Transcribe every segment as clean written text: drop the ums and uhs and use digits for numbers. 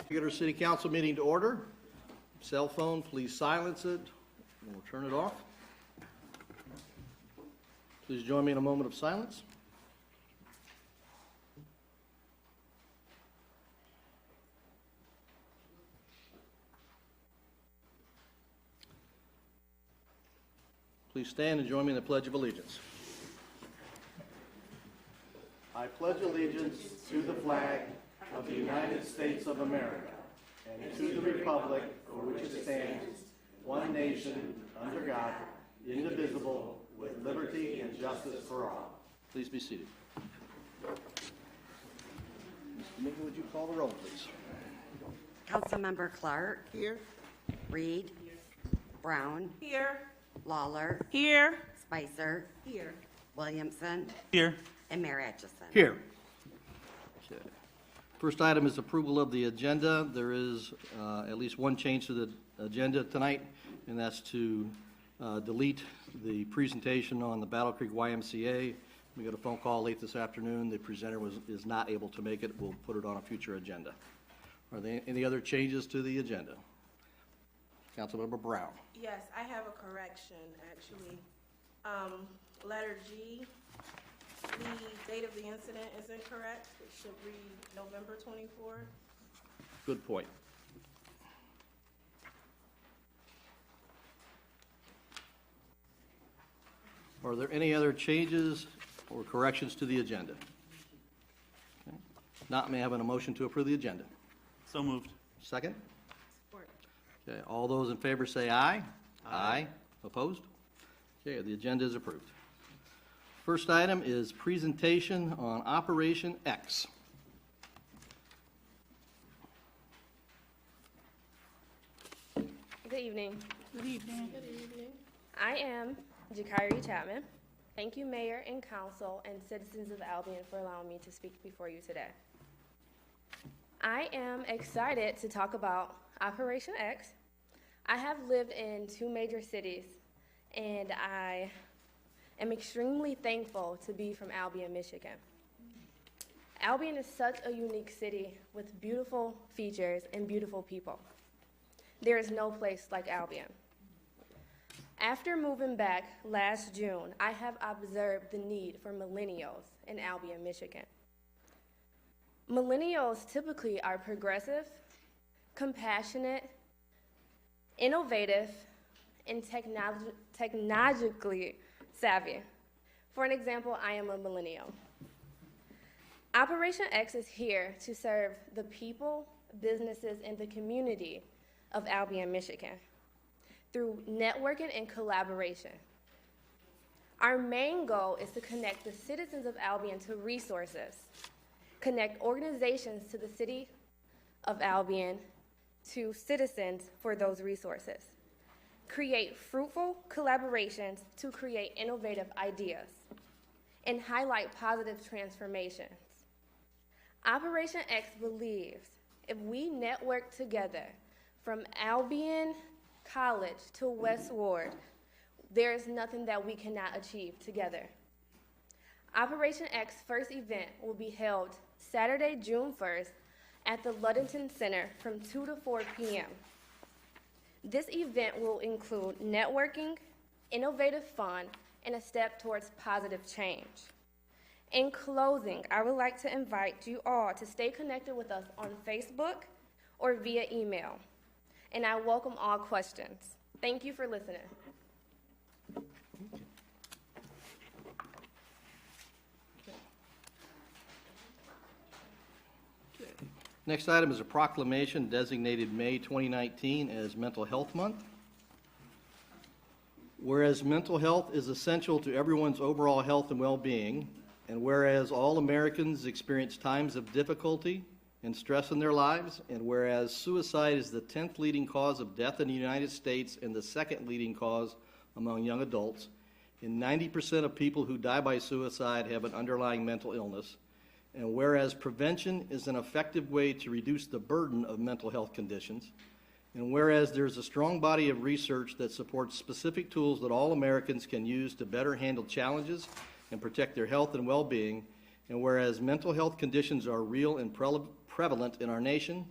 Regular City Council meeting to order. Cell phone, please silence it. And we'll turn it off. Please join me in a moment of silence. Please stand and join me in the Pledge of Allegiance. I pledge allegiance to the flag of the United States of America and to the republic for which it stands, one nation, under God, indivisible, with liberty and justice for all. Please be seated. Mr. Meehan, would you call the roll, please? Councilmember Clark. Here. Reed. Brown. Here. Lawler. Here. Spicer. Here. Williamson. Here. And Mayor Atchison. Here. Okay. First item is approval of the agenda. There is at least one change to the agenda tonight, and that's to delete the presentation on the Battle Creek YMCA. We got a phone call late this afternoon. The presenter is not able to make it. We'll put it on a future agenda. Are there any other changes to the agenda? Councilmember Brown. Yes, I have a correction, actually. Letter G, the date of the incident is incorrect. It should read November 24. Good point. Are there any other changes or corrections to the agenda? Okay. Not, may I have a motion to approve the agenda? So moved. Second? Support. Okay, all those in favor say aye. Aye. Opposed? Okay, the agenda is approved. First item is presentation on Operation X. Good evening. Good evening. Good evening. I am Charitable Chapter. Thank you, Mayor and Council and citizens of Albion for allowing me to speak before you today. I am excited to talk about Operation X. I have lived in 2 major cities, and I am extremely thankful to be from Albion, Michigan. Albion is such a unique city with beautiful features and beautiful people. There is no place like Albion. After moving back last June, I have observed the need for millennials in Albion, Michigan. Millennials typically are progressive, compassionate, innovative, and technologically savvy. For an example, I am a millennial. Operation X is here to serve the people, businesses, and the community of Albion, Michigan through networking and collaboration. Our main goal is to connect the citizens of Albion to resources, connect organizations to the city of Albion to citizens for those resources, create fruitful collaborations to create innovative ideas, and highlight positive transformations. Operation X believes if we network together from Albion College to West Ward, there is nothing that we cannot achieve together. Operation X first event will be held Saturday, June 1st at the Ludington Center from 2 to 4 p.m. This event will include networking, innovative fun, and a step towards positive change. In closing, I would like to invite you all to stay connected with us on Facebook or via email, and I welcome all questions. Thank you for listening. Next item is a proclamation designated May 2019 as Mental Health Month. Whereas mental health is essential to everyone's overall health and well-being, and whereas all Americans experience times of difficulty and stress in their lives, and whereas suicide is the 10th leading cause of death in the United States and the 2nd leading cause among young adults, and 90% of people who die by suicide have an underlying mental illness, and whereas prevention is an effective way to reduce the burden of mental health conditions, and whereas there is a strong body of research that supports specific tools that all Americans can use to better handle challenges and protect their health and well-being, and whereas mental health conditions are real and prevalent in our nation,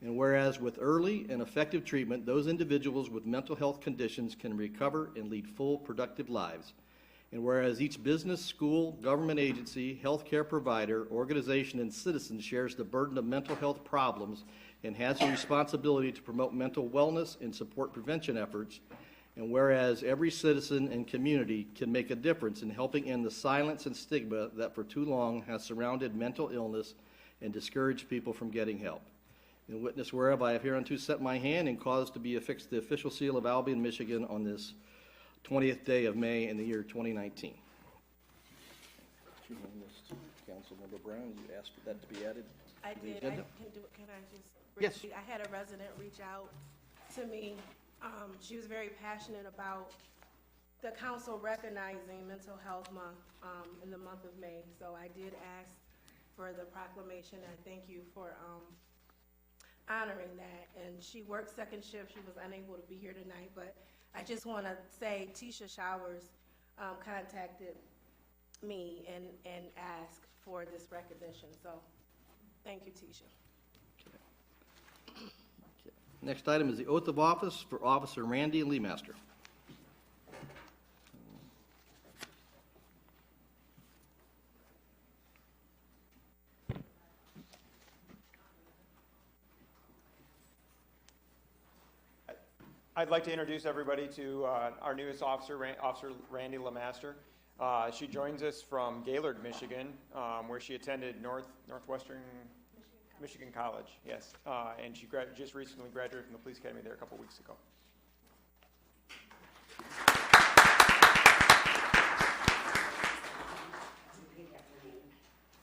And whereas with early and effective treatment, those individuals with mental health conditions can recover and lead full, productive lives. And whereas each business, school, government agency, healthcare provider, organization, and citizen shares the burden of mental health problems and has a responsibility to promote mental wellness and support prevention efforts. And whereas every citizen and community can make a difference in helping end the silence and stigma that for too long has surrounded mental illness and discouraged people from getting help. In witness whereof I have hereunto set my hand and caused to be affixed the official seal of Albion, Michigan on this 20th day of May in the year 2019. Councilmember Brown, you asked for that to be added I to the did. agenda? Can I just? Yes. I had a resident reach out to me. She was very passionate about the council recognizing Mental Health Month in the month of May. So I did ask for the proclamation, and thank you for honoring that. And she worked second shift. She was unable to be here tonight, but I just want to say Tisha Showers contacted me and asked for this recognition. So thank you, Tisha. Next item is the oath of office for Officer Randy Leemaster. I'd like to introduce everybody to our newest officer, Officer Randy Leemaster. She joins us from Gaylord, Michigan, where she attended Northwestern Michigan College, yes. And she just recently graduated from the police academy there a couple weeks ago. Repeat after me.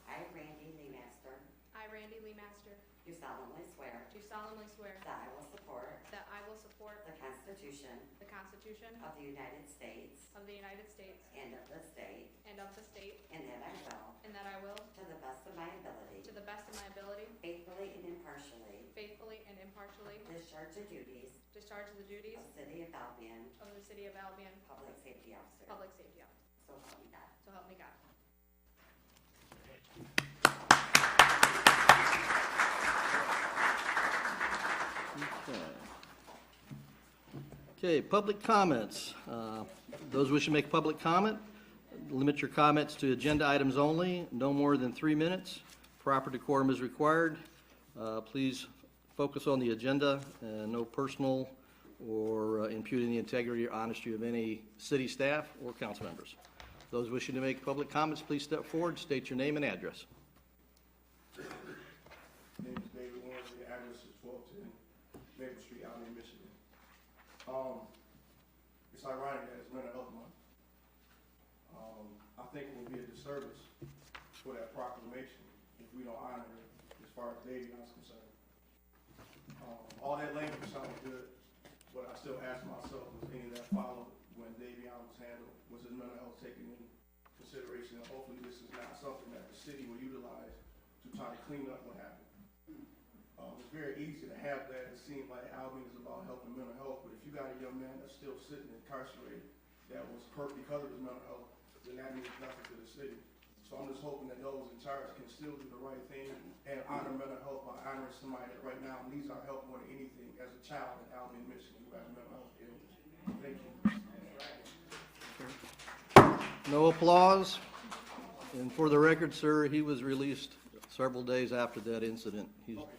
I, Randy Leemaster, I, Randy Leemaster, do solemnly swear do solemnly swear that I will support that I will support the Constitution the Constitution of the United States of the United States and of the state, and of the state, and that I will, to to the best of my ability, faithfully and impartially, discharge the duties of City of Albion Public Safety Officer. So help me God. So help me God. Okay, public comments. Those wishing to make public comment, limit your comments to agenda items only, no more than 3 minutes. Proper decorum is required. Please focus on the agenda, and no personal or impugning the integrity or honesty of any city staff or council members. Those wishing to make public comments, please step forward, state your name and address. My name is David Lawrence. The address is 1210 Maple Street, Albion, Michigan. It's ironic that it's Mental Health Month. I think it would be a disservice for that proclamation if we don't honor it as far as Davion is concerned. All that language sounded good, but I still ask myself, was any of that followed when Davion was handled? Was his mental health taken into consideration? And hopefully this is not something that the city will utilize to try to clean up what happened. It's very easy to have that. It seems like Albion is about health and mental health, but if you got a young man that's still sitting incarcerated that was hurt because of his mental health, then that means nothing to the city. So I'm just hoping that those in charge can still do the right thing and honor mental health by honoring somebody that right now needs our help more than anything as a child in Albion, Michigan, who has mental health illness. Thank you. No applause. And for the record, sir, he was released several days after that incident.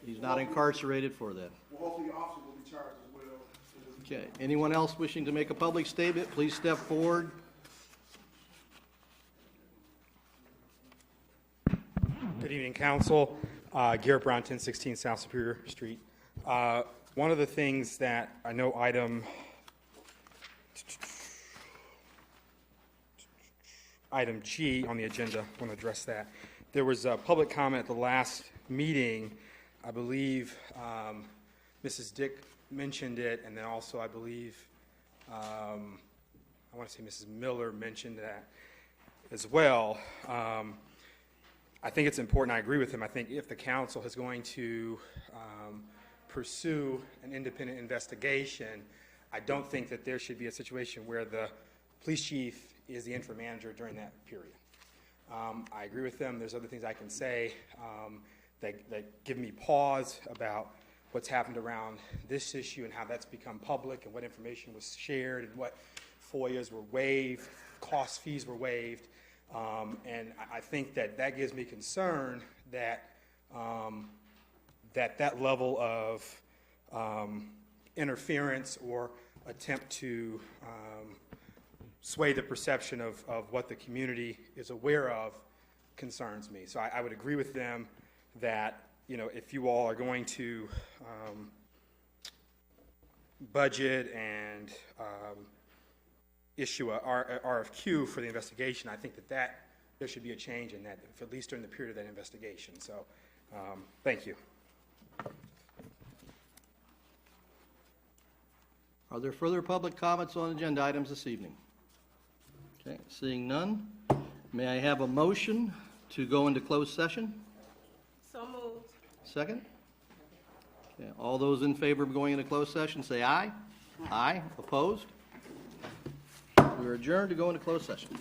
He's not incarcerated for that. Well, hopefully the officer will be charged as well. Okay. Anyone else wishing to make a public statement, please step forward. Good evening, Council. Garrett Brown, 1016 South Superior Street. One of the things that I know item G on the agenda, I want to address that. There was a public comment at the last meeting. I believe Mrs. Dick mentioned it, and then also I believe, I want to say Mrs. Miller mentioned that as well. I think it's important. I agree with him. I think if the council is going to pursue an independent investigation, I don't think that there should be a situation where the police chief is the interim manager during that period. I agree with them. There's other things I can say that give me pause about what's happened around this issue and how that's become public and what information was shared and what FOIAs were waived, cost fees were waived. And I think that gives me concern that that level of interference or attempt to sway the perception of what the community is aware of concerns me. So I would agree with them that, if you all are going to budget and issue a RFQ for the investigation, I think that there should be a change in that, at least during the period of that investigation. So, thank you. Are there further public comments on agenda items this evening? Okay, seeing none, may I have a motion to go into closed session? So moved. Second? Okay, all those in favor of going into closed session, say aye. Aye. Opposed? We are adjourned to go into closed session.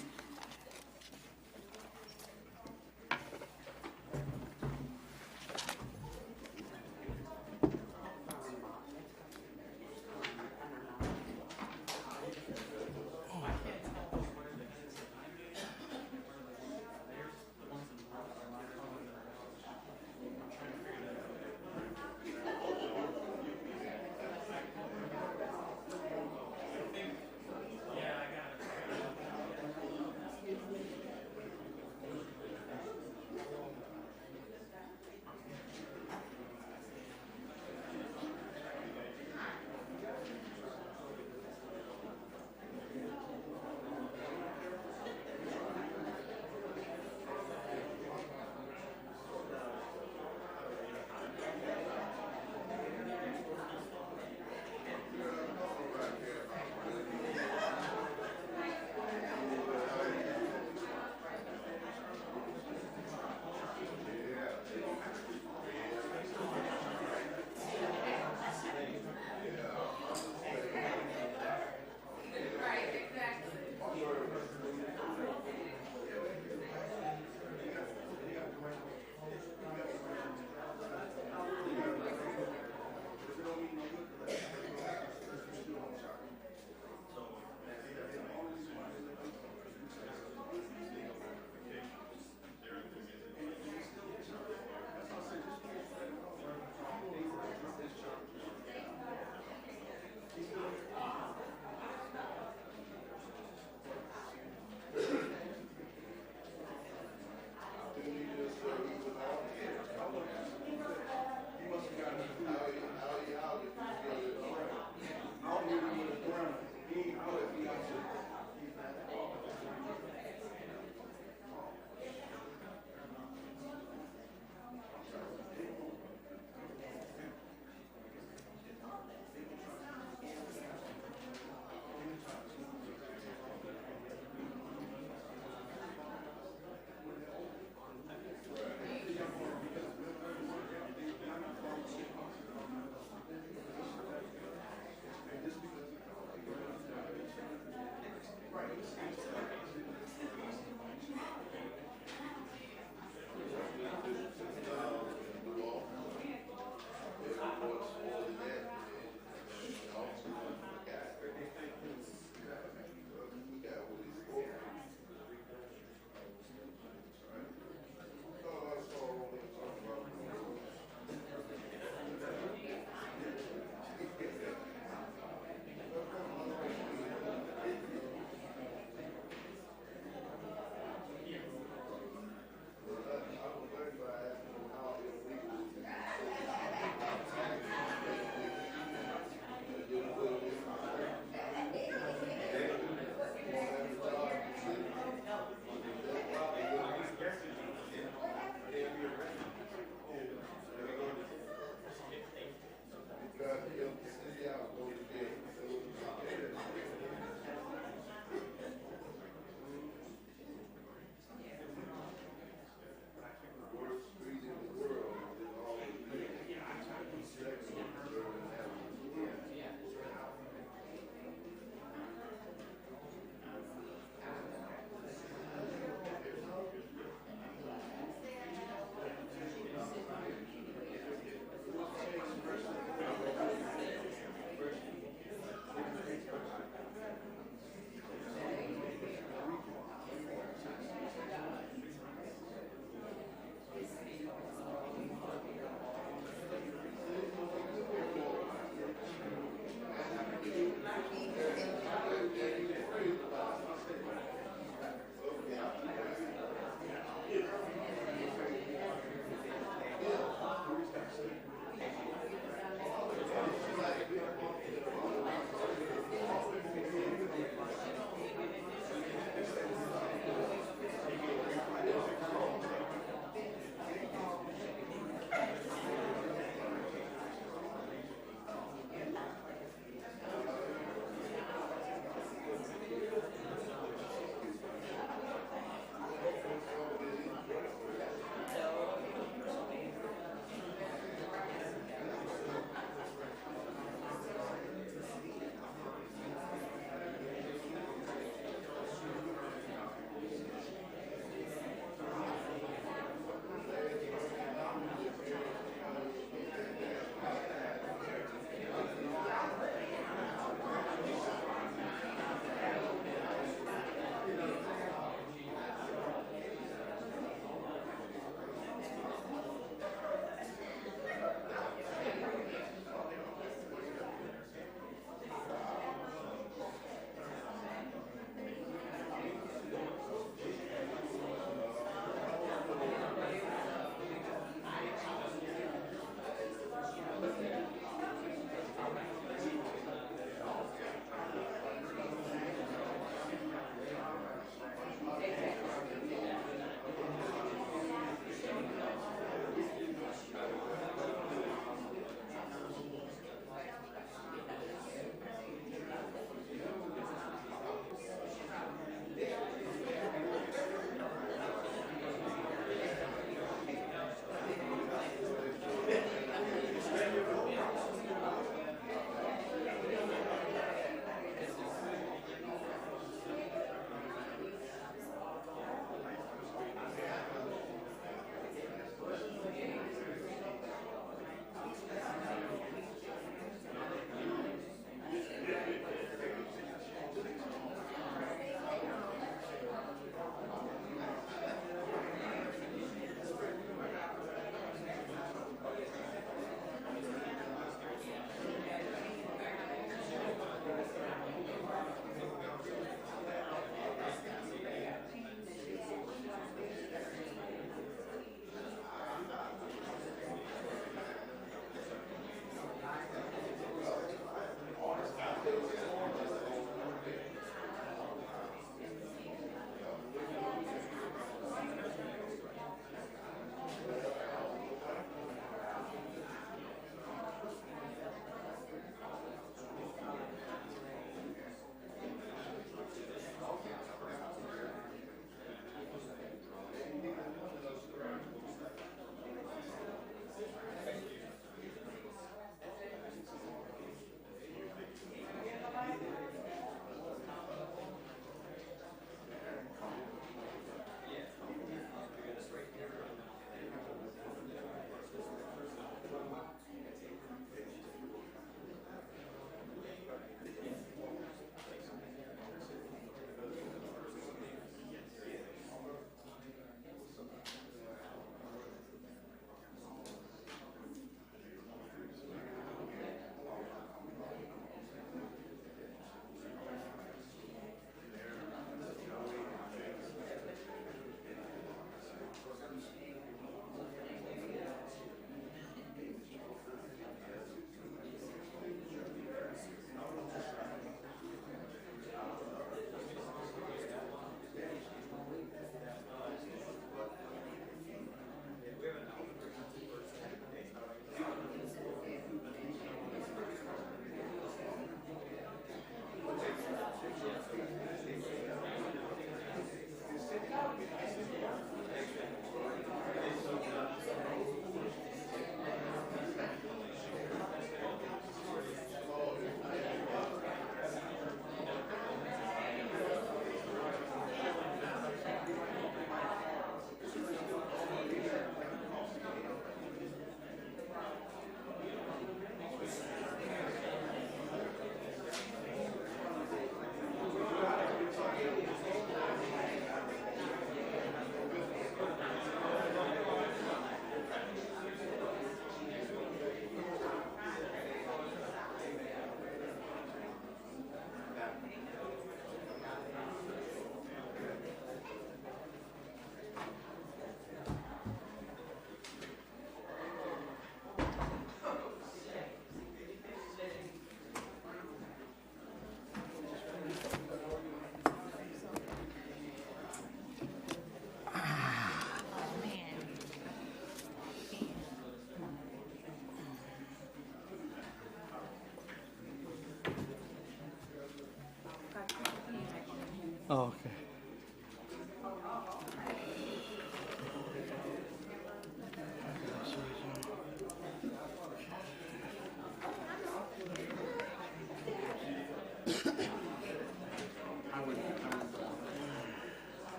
Oh, okay.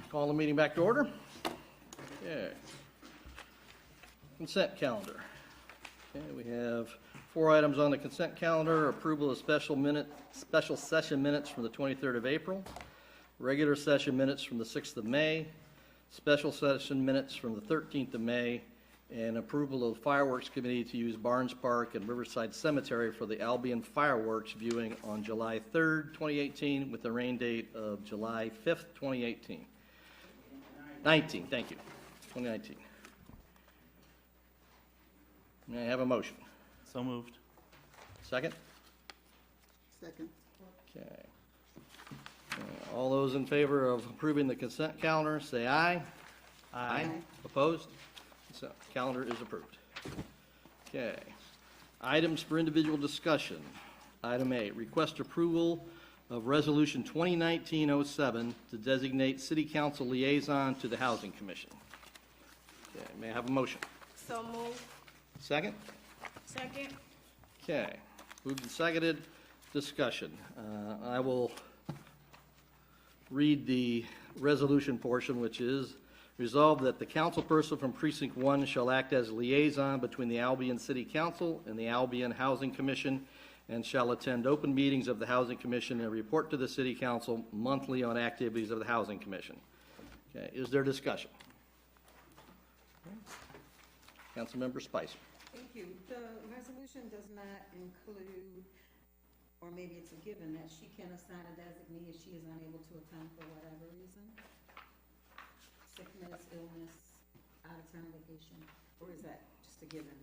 Call the meeting back to order. Okay. Consent calendar. Okay, we have 4 items on the consent calendar. Approval of special session minutes from the 23rd of April, regular session minutes from the 6th of May, special session minutes from the 13th of May, and approval of fireworks committee to use Barnes Park and Riverside Cemetery for the Albion fireworks viewing on July 3rd, 2018, with the rain date of July 5th, 2018. 19, thank you, 2019. May I have a motion? So moved. Second? Second. Okay. All those in favor of approving the consent calendar, say aye. Aye. Opposed? Consent calendar is approved. Okay. Items for individual discussion. Item A, request approval of Resolution 2019-07 to designate City Council liaison to the Housing Commission. Okay, may I have a motion? So moved. Second? Second. Okay, moved and seconded. Discussion. I will read the resolution portion, which is resolved that the councilperson from Precinct 1 shall act as liaison between the Albion City Council and the Albion Housing Commission, and shall attend open meetings of the Housing Commission and report to the City Council monthly on activities of the Housing Commission. Okay, is there discussion? Councilmember Spicer. Thank you. The resolution does not include, or maybe it's a given, that she can assign a designee if she is unable to attend for whatever reason? Sickness, illness, out-of-town vacation, or is that just a given?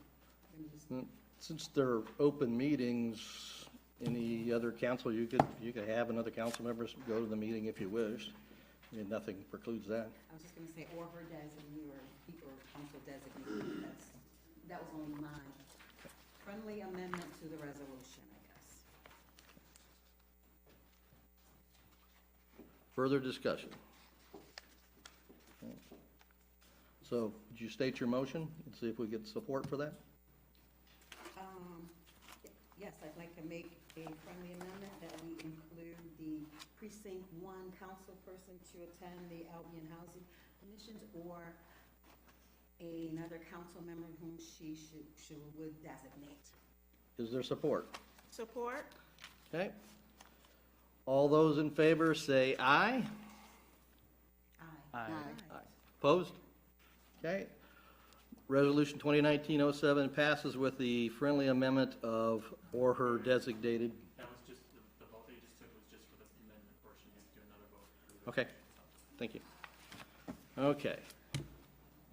Since they're open meetings, any other council, you could have another council member go to the meeting if you wish. I mean, nothing precludes that. I was just gonna say, or her designee, or council designee. That was only my friendly amendment to the resolution, I guess. Further discussion? Okay. So, would you state your motion and see if we get support for that? Yes, I'd like to make a friendly amendment that we include the Precinct 1 council person to attend the Albion Housing Commissions, or another council member whom she would designate. Is there support? Support. Okay. All those in favor say aye. Aye. Aye. Opposed? Okay. Resolution 2019-07 passes with the friendly amendment of or her designated. That was just, the vote that you just took was just for the amendment portion. You have to do another vote. Okay. Thank you. Okay.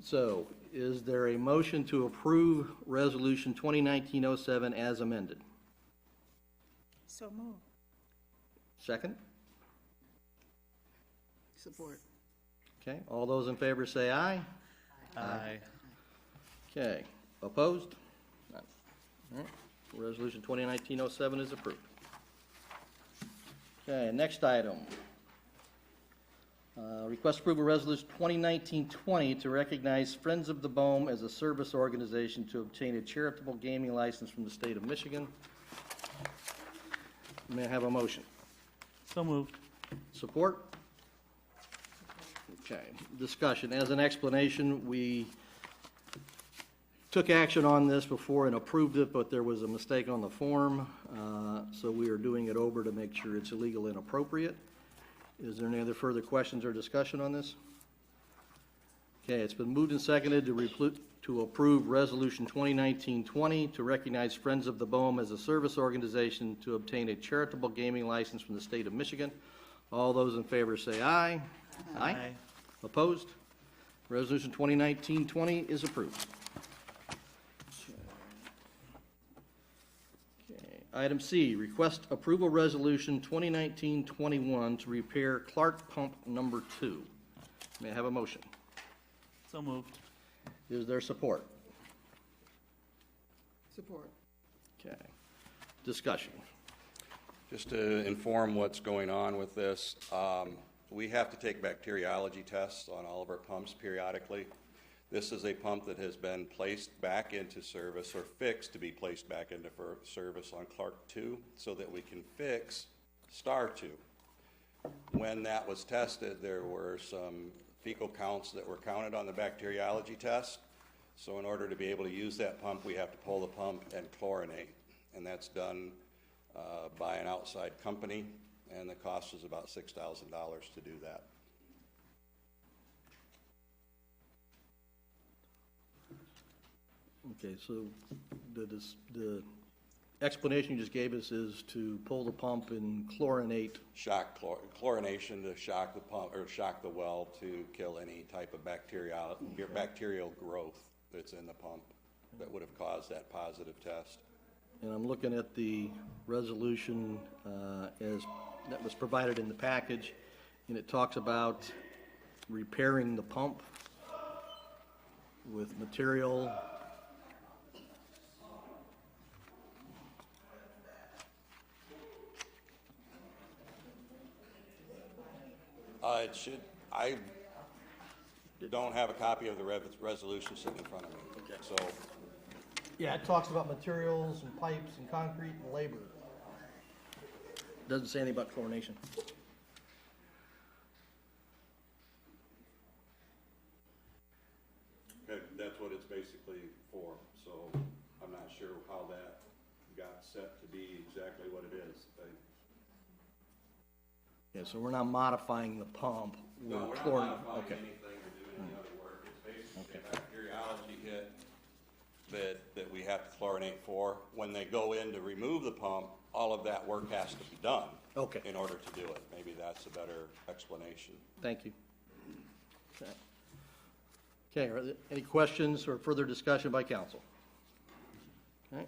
So, is there a motion to approve Resolution 2019-07 as amended? So moved. Second? Support. Okay. All those in favor say aye. Aye. Okay. Opposed? None. All right. Resolution 2019-07 is approved. Okay, next item. Request approval resolution 2019-20 to recognize Friends of the Bohm as a service organization to obtain a charitable gaming license from the state of Michigan. May I have a motion? So moved. Support? Okay, discussion. As an explanation, we took action on this before and approved it, but there was a mistake on the form, so we are doing it over to make sure it's illegal and appropriate. Is there any other further questions or discussion on this? Okay, it's been moved and seconded to approve Resolution 2019-20 to recognize Friends of the Bohm as a service organization to obtain a charitable gaming license from the state of Michigan. All those in favor say aye. Aye. Opposed? Resolution 2019-20 is approved. Okay. Item C, request approval resolution 2019-21 to repair Clark Pump Number 2. May I have a motion? So moved. Is there support? Support. Okay. Discussion. Just to inform what's going on with this, we have to take bacteriology tests on all of our pumps periodically. This is a pump that has been placed back into service or fixed to be placed back into service on Clark 2 so that we can fix Star 2. When that was tested, there were some fecal counts that were counted on the bacteriology test. So in order to be able to use that pump, we have to pull the pump and chlorinate. And that's done by an outside company, and the cost is about $6,000 to do that. Okay, so the explanation you just gave us is to pull the pump and chlorinate. Chlorination to shock the pump or shock the well to kill any type of bacterial growth that's in the pump that would have caused that positive test. And I'm looking at the resolution as that was provided in the package, and it talks about repairing the pump with material. I don't have a copy of the resolution sitting in front of me. Okay. So Yeah, it talks about materials and pipes and concrete and labor. Doesn't say anything about chlorination. that's what it's basically for. So I'm not sure how that got set to be exactly what it is. Yeah, so we're not modifying the pump. No, we're not chlorin- modifying okay. anything or doing any other work. It's basically a bacteriology hit that we have to chlorinate for. When they go in to remove the pump, all of that work has to be done. Okay. In order to do it. Maybe that's a better explanation. Thank you. Okay. Okay, are there any questions or further discussion by council? Okay.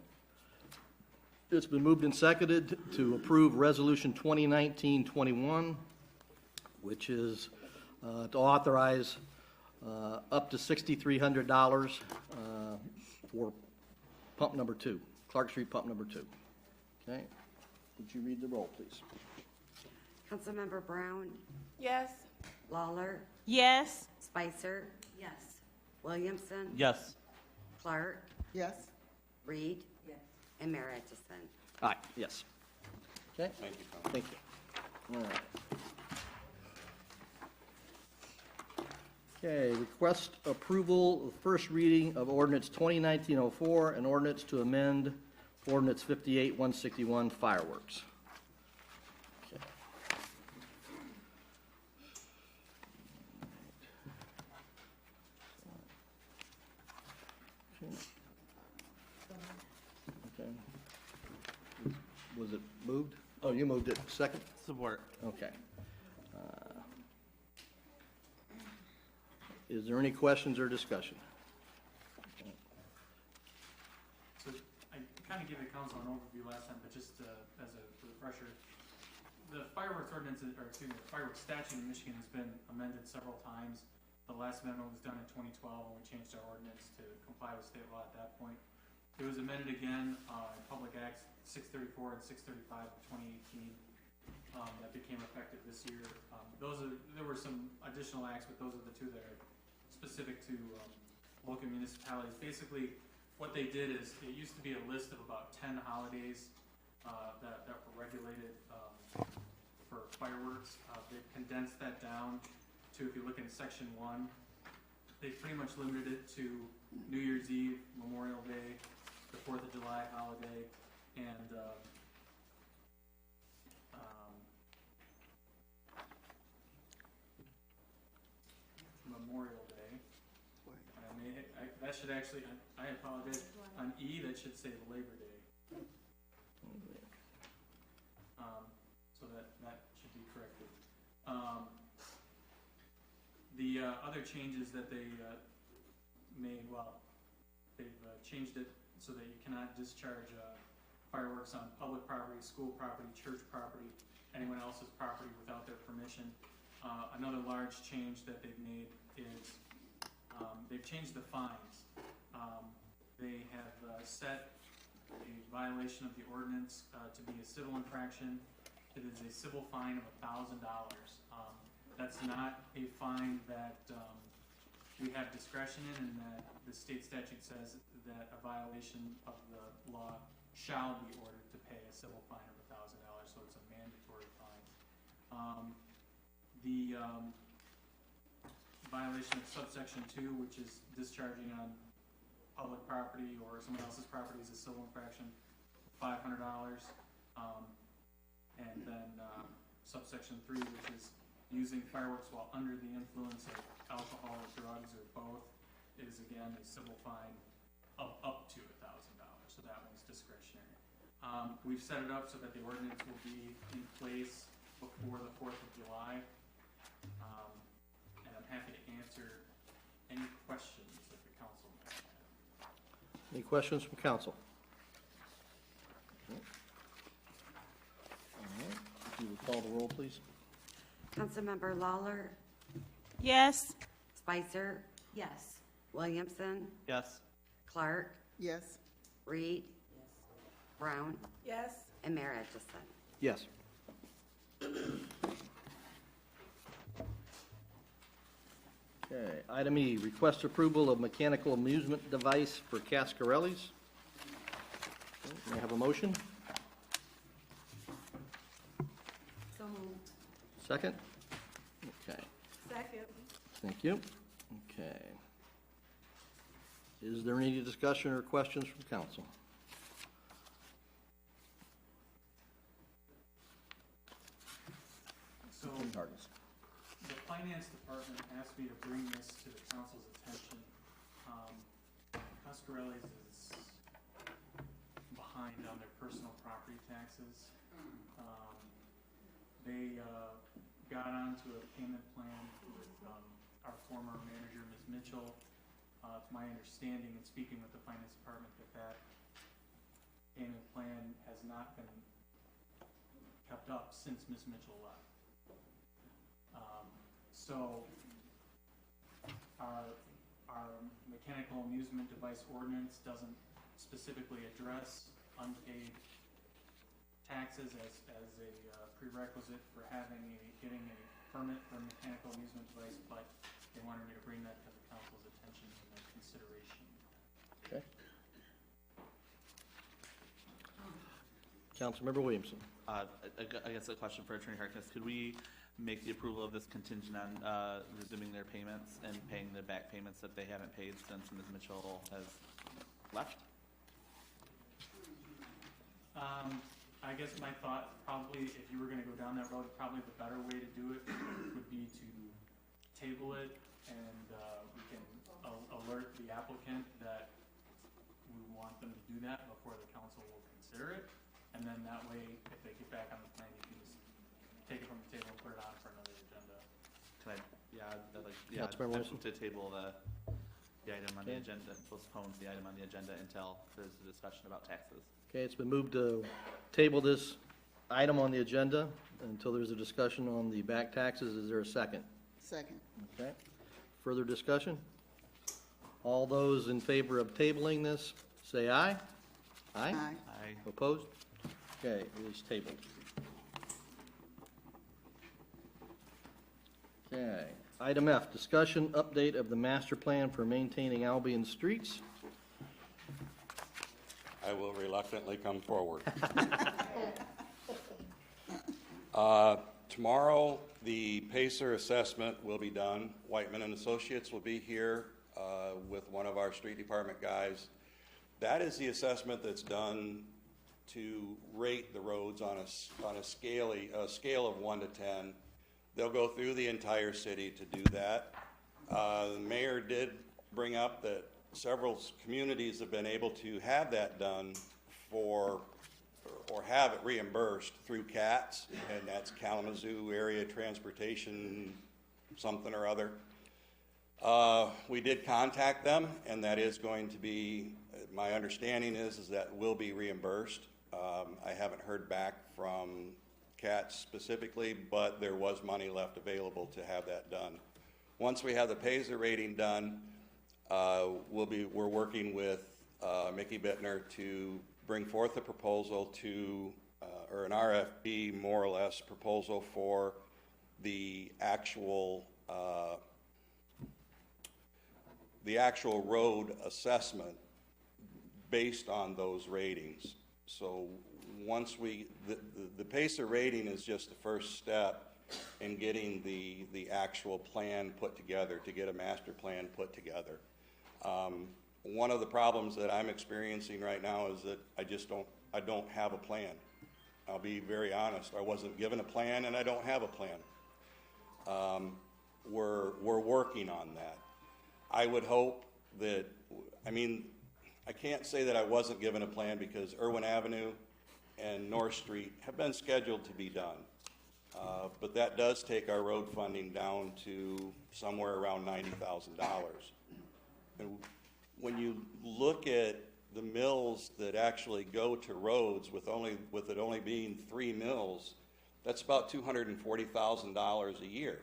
It's been moved and seconded to approve Resolution 2019-21, which is to authorize up to $6,300 for pump number 2, Clark Street pump number 2. Okay. Would you read the roll, please? Councilmember Brown, Yes. Lawler, Yes. Spicer, Yes. Williamson, Yes. Clark, Yes. Reed, Yes. and Mayor Atchison. Aye, yes. Okay, Thank you, Tom. thank you. All right. Okay, request approval of first reading of ordinance 2019-04, an ordinance to amend ordinance 58-161 fireworks. Okay. Okay. Was it moved? Oh, you moved it. Second? Support. Okay. Is there any questions or discussion? So I kind of gave the council an overview last time, but just as a refresher, the fireworks ordinance, or excuse me, the fireworks statute in Michigan has been amended several times. The last amendment was done in 2012 when we changed our ordinance to comply with state law at that point. It was amended again in Public Acts 634 and 635 of 2018 that became effective this year. There were some additional acts, but those are the two that are specific to local municipalities. Basically, what they did is, it used to be a list of about 10 holidays that were regulated for fireworks. They've condensed that down to, if you look in section 1, they pretty much limited it to New Year's Eve, Memorial Day, the 4th of July holiday, and Memorial Day. That should actually, I apologize, on E, that should say Labor Day. So that should be corrected. The other changes that they made, well, they've changed it so that you cannot discharge fireworks on public property, school property, church property, anyone else's property without their permission. Another large change that they've made is they've changed the fines. They have set a violation of the ordinance to be a civil infraction. It is a civil fine of $1,000. That's not a fine that we have discretion in, and that the state statute says that a violation of the law shall be ordered to pay a civil fine of $1,000, so it's a mandatory fine. The violation of subsection 2, which is discharging on public property or someone else's property, is a civil infraction, $500. And then subsection 3, which is using fireworks while under the influence of alcohol or drugs or both, is again a civil fine of up to $1,000. So that one's discretionary. We've set it up so that the ordinance will be in place before the 4th of July. And I'm happy to answer any questions that the council might have. Any questions from council? All right. If you would call the roll, please. Councilmember Lawler, Yes. Spicer, Yes. Williamson, Yes. Clark, Yes. Reed, Brown, Yes. and Mayor Atchison. Yes. Okay, item E, request approval of mechanical amusement device for Cascarelli's. Okay, may I have a motion? So moved. Second? Okay, Second. thank you. Okay. Is there any discussion or questions from council? So the finance department asked me to bring this to the council's attention. Coscarelli's is behind on their personal property taxes. They got onto a payment plan with our former manager, Ms. Mitchell. It's my understanding, in speaking with the finance department, that payment plan has not been kept up since Ms. Mitchell left. So our mechanical amusement device ordinance doesn't specifically address unpaid taxes as a prerequisite for getting a permit for a mechanical amusement device, but they wanted me to bring that to the council's attention for their consideration. Okay. Councilmember Williamson. I guess a question for Attorney Harkness. Could we make the approval of this contingent on resuming their payments and paying the back payments that they haven't paid since Ms. Mitchell has left? I guess my thought, probably, if you were going to go down that road, probably the better way to do it would be to table it, and we can alert the applicant that we want them to do that before the council will consider it. And then that way, if they get back on the plan, you can just take it from the table and put it on for another agenda. Can I, Councilmember Wilson? to table the item on the agenda, postpone the item on the agenda until there's a discussion about taxes. Okay, it's been moved to table this item on the agenda until there's a discussion on the back taxes. Is there a second? Second. Okay. Further discussion? All those in favor of tabling this, say aye. Aye? Aye. I Opposed? Okay, it is tabled. Okay. Item F, discussion update of the master plan for maintaining Albion streets. I will reluctantly come forward. Tomorrow, the Pacer assessment will be done. Whiteman and Associates will be here with one of our street department guys. That is the assessment that's done to rate the roads on a scale of 1 to 10. They'll go through the entire city to do that. The mayor did bring up that several communities have been able to have that done or have it reimbursed through CATS, and that's Kalamazoo Area Transportation something or other. We did contact them, and that is going to be, my understanding is that will be reimbursed. I haven't heard back from CATS specifically, but there was money left available to have that done. Once we have the PASER rating done, we're working with Mickey Bittner to bring forth a proposal to, or an RFP, more or less, proposal for the actual road assessment based on those ratings. So once the PASER rating is just the first step in getting the actual plan put together, to get a master plan put together. One of the problems that I'm experiencing right now is that I don't have a plan. I'll be very honest. I wasn't given a plan, and I don't have a plan. We're working on that. I would hope that, I can't say that I wasn't given a plan because Irwin Avenue and North Street have been scheduled to be done. But that does take our road funding down to somewhere around $90,000. And when you look at the mills that actually go to roads, with it only being 3 mills, that's about $240,000 a year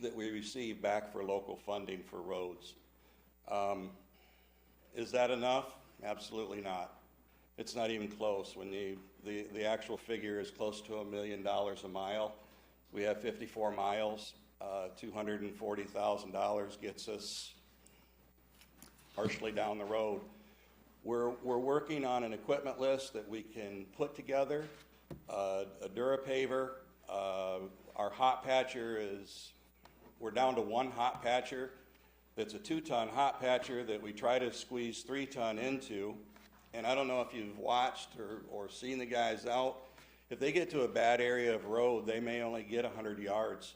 that we receive back for local funding for roads. Is that enough? Absolutely not. It's not even close. When the actual figure is close to $1 million a mile. We have 54 miles. $240,000 gets us partially down the road. We're working on an equipment list that we can put together. A Durapaver. Our hot patcher we're down to 1 hot patcher. That's a 2-ton hot patcher that we try to squeeze 3-ton into. And I don't know if you've watched or seen the guys out. If they get to a bad area of road, they may only get 100 yards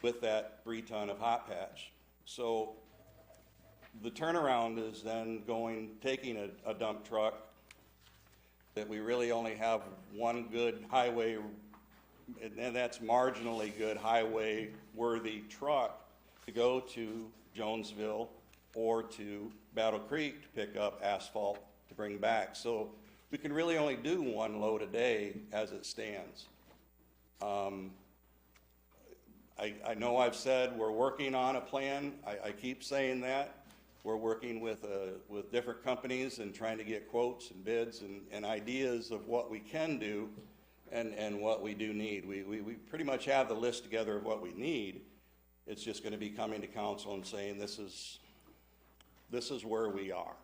with that 3-ton of hot patch. So the turnaround is then taking a dump truck that we really only have one good highway, and that's marginally good highway-worthy truck to go to Jonesville or to Battle Creek to pick up asphalt to bring back. So we can really only do 1 load a day as it stands. I know I've said we're working on a plan. I keep saying that. We're working with different companies and trying to get quotes and bids and ideas of what we can do and what we do need. We pretty much have the list together of what we need. It's just going to be coming to council and saying this is where we are.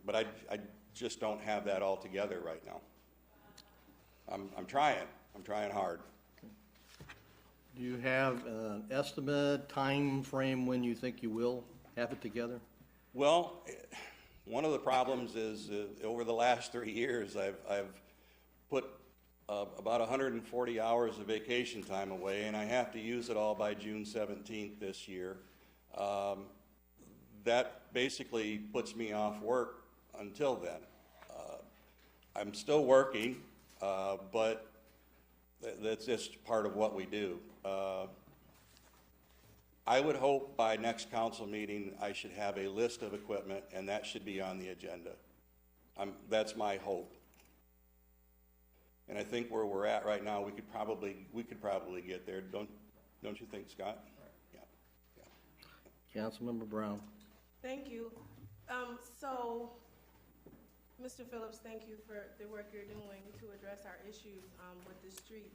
But I just don't have that all together right now. I'm trying. I'm trying hard. Do you have an estimate, time frame when you think you will have it together? Well, one of the problems is over the last 3 years, I've put about 140 hours of vacation time away, and I have to use it all by June 17th this year. That basically puts me off work until then. I'm still working, but that's just part of what we do. I would hope by next council meeting I should have a list of equipment, and that should be on the agenda. That's my hope. And I think where we're at right now, we could probably get there. Don't you think, Scott? Yeah. Councilmember Brown. Thank you. So, Mr. Phillips, thank you for the work you're doing to address our issues with the street.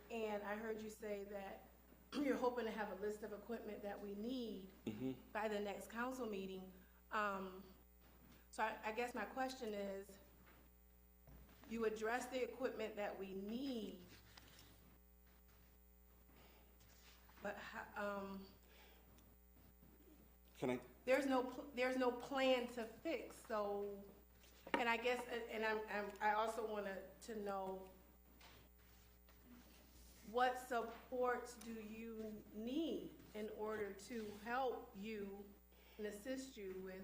And I heard you say that you're hoping to have a list of equipment that we need by the next council meeting. So I guess my question is, you address the equipment that we need, but Can I? there's no plan to fix. So, and I guess, and I also want to know, what supports do you need in order to help you and assist you with?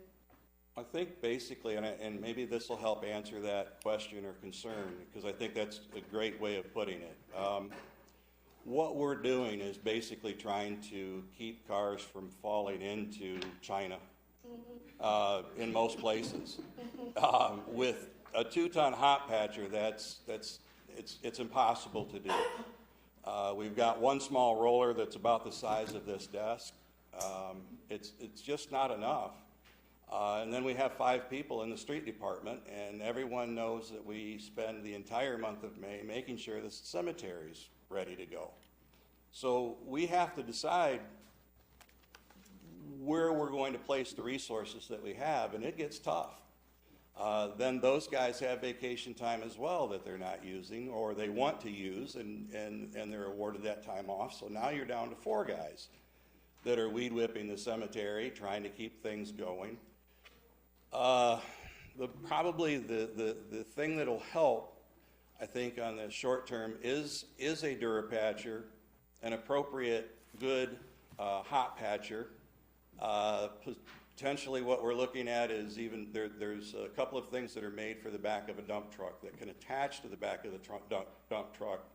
I think basically, and maybe this will help answer that question or concern, because I think that's a great way of putting it. what we're doing is basically trying to keep cars from falling into China in most places. With a 2-ton hot patcher, it's impossible to do. We've got one small roller that's about the size of this desk. It's just not enough. And then we have 5 people in the street department, and everyone knows that we spend the entire month of May making sure the cemetery's ready to go. So we have to decide where we're going to place the resources that we have, and it gets tough. Then those guys have vacation time as well that they're not using or they want to use, and they're awarded that time off. So now you're down to 4 guys that are weed whipping the cemetery, trying to keep things going. Probably the thing that'll help, I think, on the short term is a Durapatcher, an appropriate, good hot patcher. Potentially what we're looking at is even there's a couple of things that are made for the back of a dump truck that can attach to the back of the dump truck,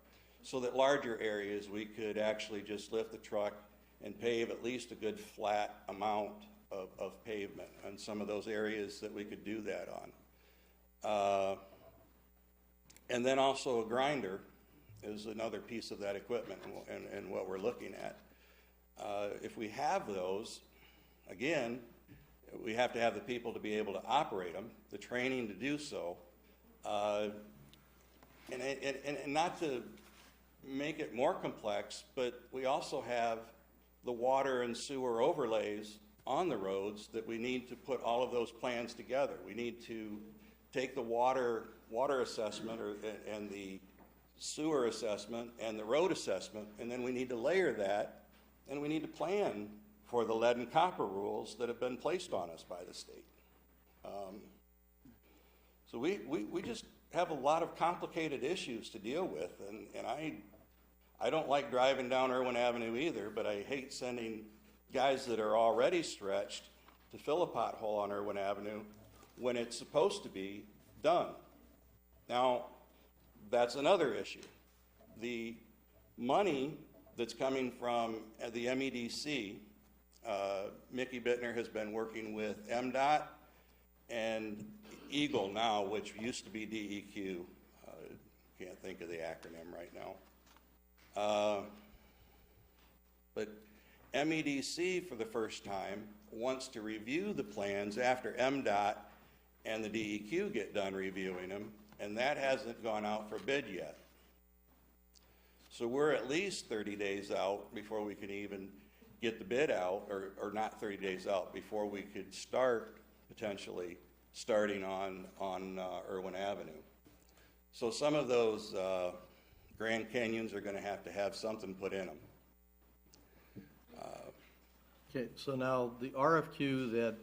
so that larger areas we could actually just lift the truck and pave at least a good flat amount of pavement on some of those areas that we could do that on. And then also a grinder is another piece of that equipment and what we're looking at. If we have those, again, we have to have the people to be able to operate them, the training to do so, and not to make it more complex, but we also have the water and sewer overlays on the roads that we need to put all of those plans together. We need to take the water assessment and the sewer assessment and the road assessment, and then we need to layer that, and we need to plan for the lead and copper rules that have been placed on us by the state. So we just have a lot of complicated issues to deal with, and I don't like driving down Irwin Avenue either, but I hate sending guys that are already stretched to fill a pothole on Irwin Avenue when it's supposed to be done. Now, that's another issue. The money that's coming from the MEDC, Mickey Bittner has been working with MDOT and EAGLE now, which used to be DEQ. Can't think of the acronym right now. But MEDC, for the first time, wants to review the plans after MDOT and the DEQ get done reviewing them, and that hasn't gone out for bid yet. So we're at least 30 days out before we can even get the bid out, or not 30 days out, before we could start potentially starting on Irwin Avenue. So some of those Grand Canyons are going to have something put in them. Okay, so now the RFQ that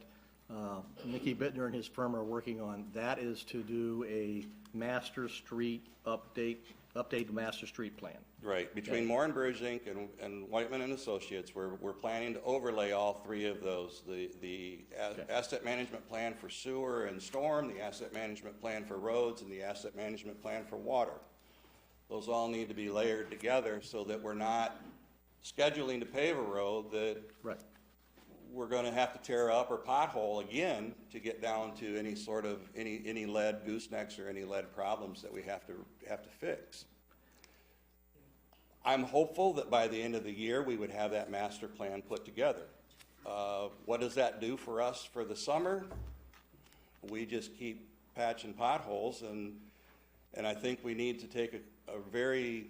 Mickey Bittner and his firm are working on, that is to do a master street update the master street plan. Right. Between Moore and Brugink and Whiteman and Associates, we're planning to overlay all 3 of those: the asset management plan for sewer and storm, the asset management plan for roads, and the asset management plan for water. Those all need to be layered together so that we're not scheduling to pave a road that we're going to have to tear up or pothole again to get down to any sort of any lead goosenecks or any lead problems that we have to fix. I'm hopeful that by the end of the year we would have that master plan put together. What does that do for us for the summer? We just keep patching potholes, and I think we need to take a very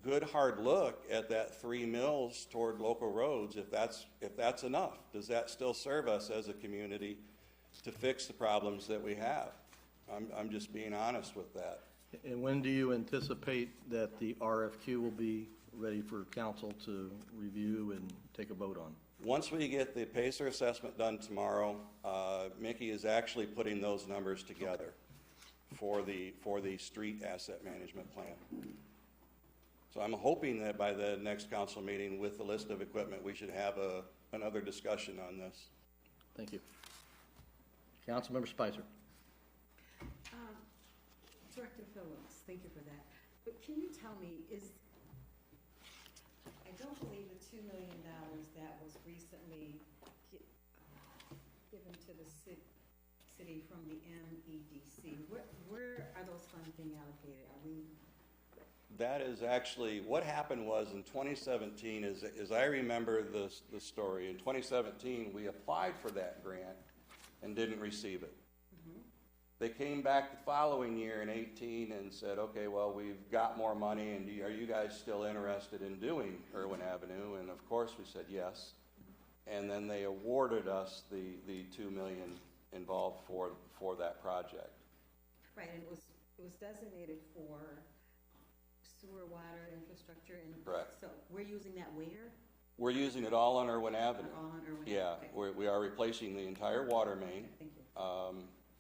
good hard look at that 3 mills toward local roads, if that's enough. Does that still serve us as a community to fix the problems that we have? I'm just being honest with that. And when do you anticipate that the RFQ will be ready for council to review and take a vote on? Once we get the PACER assessment done tomorrow, Mickey is actually putting those numbers together for the street asset management plan. So I'm hoping that by the next council meeting with the list of equipment, we should have another discussion on this. Thank you. Councilmember Spicer. Director Phillips, thank you for that. But can you tell me, don't believe the $2 million that was recently given to the city from the MEDC, where are those funds being allocated? Are we? That is actually, what happened was in 2017, as I remember the story, in 2017, we applied for that grant and didn't receive it. They came back the following year in 18 and said, okay, well, we've got more money, and are you guys still interested in doing Irwin Avenue? And of course we said yes. And then they awarded us the $2 million involved for that project. Right, and it was designated for sewer, water, infrastructure, and Correct. so we're using that where? We're using it all on Irwin Avenue. All on Irwin? Yeah, Okay. we are replacing the entire water main. Thank you.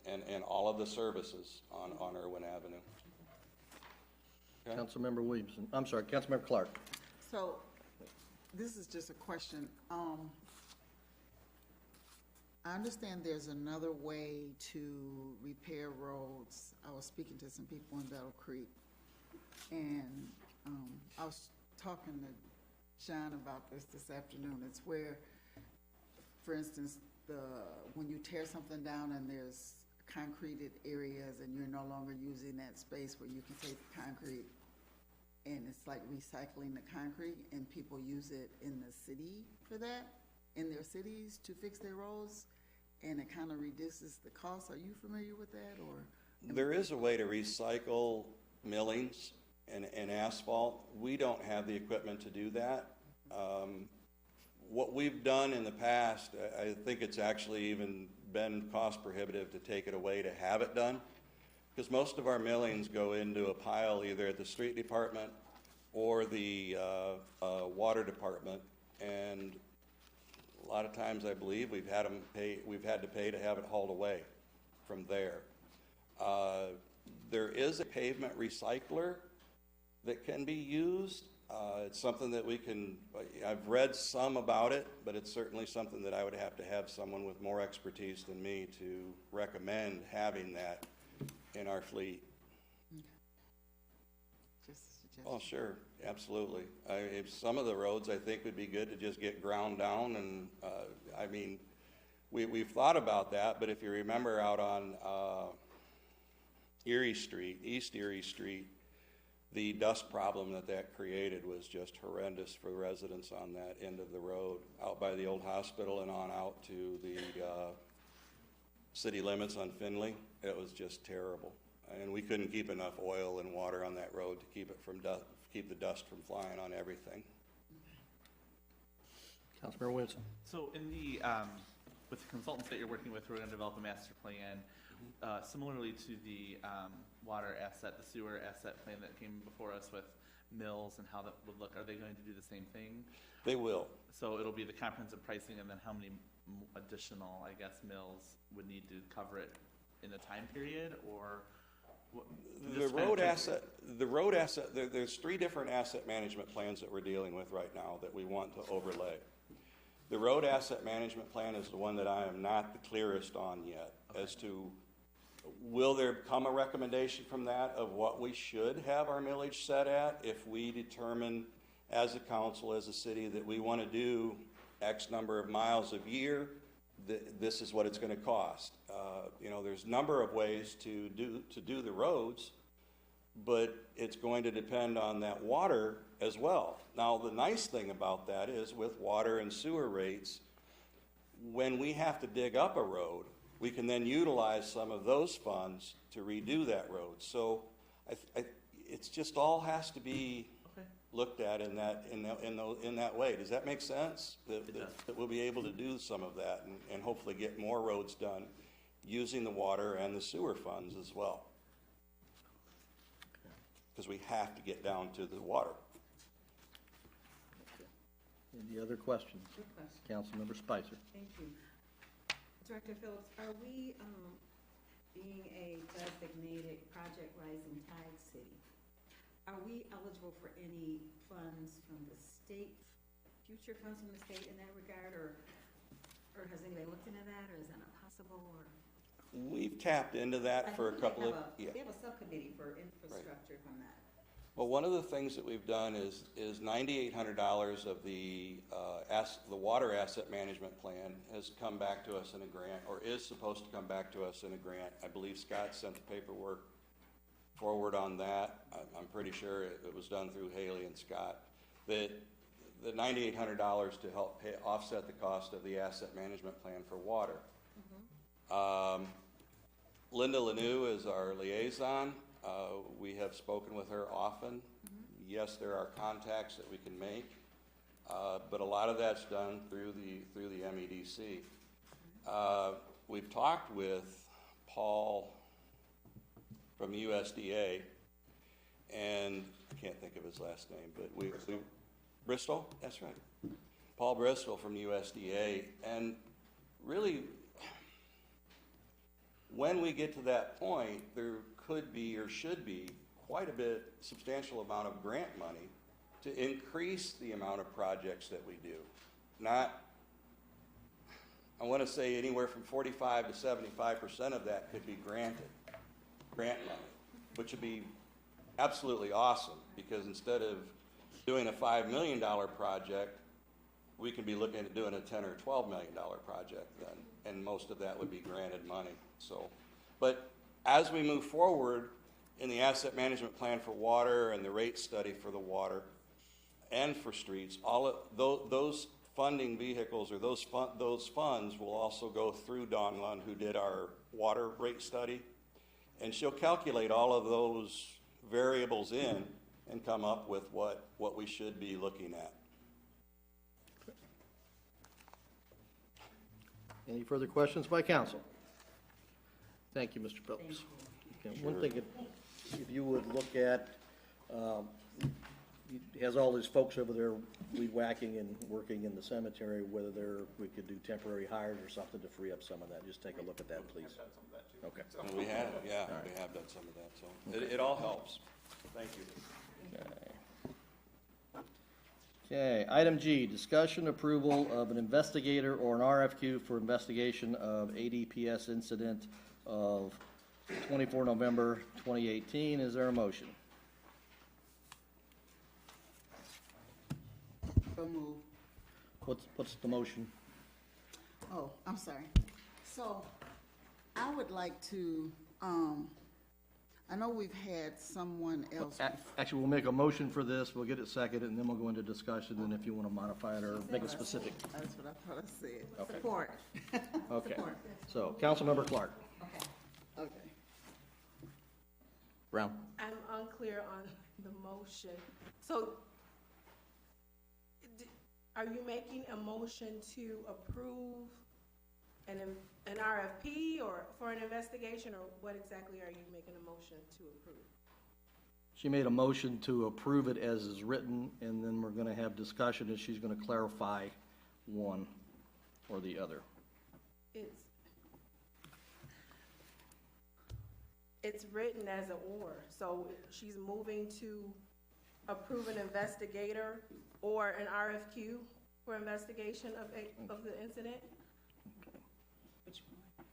And all of the services on Irwin Avenue. Okay. Councilmember Williamson, I'm sorry, Councilmember Clark. So, this is just a question. I understand there's another way to repair roads. I was speaking to some people in Battle Creek, and I was talking to John about this afternoon. It's where, for instance, when you tear something down and there's concreted areas and you're no longer using that space where you can take the concrete, and it's like recycling the concrete, and people use it in the city for that, in their cities to fix their roads, and it kind of reduces the cost. Are you familiar with that, or? There is a way to recycle millings and asphalt. We don't have the equipment to do that. What we've done in the past, I think it's actually even been cost prohibitive to take it away to have it done, because most of our millings go into a pile either at the street department or the water department, and a lot of times I believe we've had to pay to have it hauled away from there. There is a pavement recycler that can be used. It's something that I've read some about it, but it's certainly something that I would have to have someone with more expertise than me to recommend having that in our fleet. Just a suggestion. Oh, sure, absolutely. If some of the roads I think would be good to just get ground down, and I mean, we've thought about that, but if you remember out on Erie Street, East Erie Street, the dust problem that created was just horrendous for residents on that end of the road, out by the old hospital and on out to the city limits on Finley. It was just terrible, and we couldn't keep enough oil and water on that road to keep the dust from flying on everything. Councilmember Williamson. So in the, with the consultants that you're working with, we're going to develop a master plan, similarly to the water asset, the sewer asset plan that came before us with mills and how that would look. Are they going to do the same thing? They will. So it'll be the comprehensive pricing, and then how many additional, I guess, mills would need to cover it in a time period, or the road asset, there's 3 different asset management plans that we're dealing with right now that we want to overlay. The road asset management plan is the one that I am not the clearest on yet, as to will there come a recommendation from that of what we should have our millage set at if we determine as a council, as a city, that we want to do X number of miles a year, this is what it's going to cost. There's a number of ways to do the roads, but it's going to depend on that water as well. Now, the nice thing about that is with water and sewer rates, when we have to dig up a road, we can then utilize some of those funds to redo that road. So it's just all has to be looked at in that way. Does that make sense? That we'll be able to do some of that and hopefully get more roads done using the water and the sewer funds as well. Because we have to get down to the water. Any other questions? Good question. Councilmember Spicer. Thank you. Director Phillips, are we, being a designated Project Rising Tide city, are we eligible for any funds from the state, future funds from the state in that regard, or has anybody looked into that, or is that not possible, or? We've tapped into that for a couple of, They have a subcommittee for infrastructure from that. Well, one of the things that we've done is $9,800 of the water asset management plan has come back to us in a grant, or is supposed to come back to us in a grant. I believe Scott sent the paperwork forward on that. I'm pretty sure it was done through Haley and Scott. The $9,800 to help offset the cost of the asset management plan for water. Linda Lanou is our liaison. We have spoken with her often. Yes, there are contacts that we can make, but a lot of that's done through the MEDC. We've talked with Paul from USDA, and I can't think of his last name, but Bristol? That's right. Paul Bristol from USDA, and really, when we get to that point, there could be or should be quite a bit, substantial amount of grant money to increase the amount of projects that we do. Not, I want to say anywhere from 45 to 75% of that could be grant money, which would be absolutely awesome, because instead of doing a $5 million project, we can be looking at doing a $10 or $12 million project then, and most of that would be granted money. So, but as we move forward in the asset management plan for water and the rate study for the water and for streets, all of those funding vehicles, or those funds will also go through Dawn Lund, who did our water rate study, and she'll calculate all of those variables in and come up with what we should be looking at. Any further questions by council? Thank you, Mr. Phillips. Okay, one thing, if you would look at, he has all these folks over there weed whacking and working in the cemetery, whether we could do temporary hires or something to free up some of that. Just take a look at that, please. Okay. And we have, yeah, we have done some of that, so it all helps. Thank you. Okay, item G, discussion approval of an investigator or an RFQ for investigation of ADPS incident of 24 November 2018. Is there a motion? So move. What's the motion? Oh, I'm sorry. So I would like to, I know we've had someone else. Actually, we'll make a motion for this, we'll get it seconded, and then we'll go into discussion, and if you want to modify it or make it specific. That's what I thought I said. Okay. Support. Okay, Support. so Councilmember Clark. Okay. Brown. I'm unclear on the motion. So, are you making a motion to approve an RFP or for an investigation, or what exactly are you making a motion to approve? She made a motion to approve it as is written, and then we're going to have discussion, and she's going to clarify one or the other. It's written as an or, so she's moving to approve an investigator or an RFQ for investigation of the incident? Which one?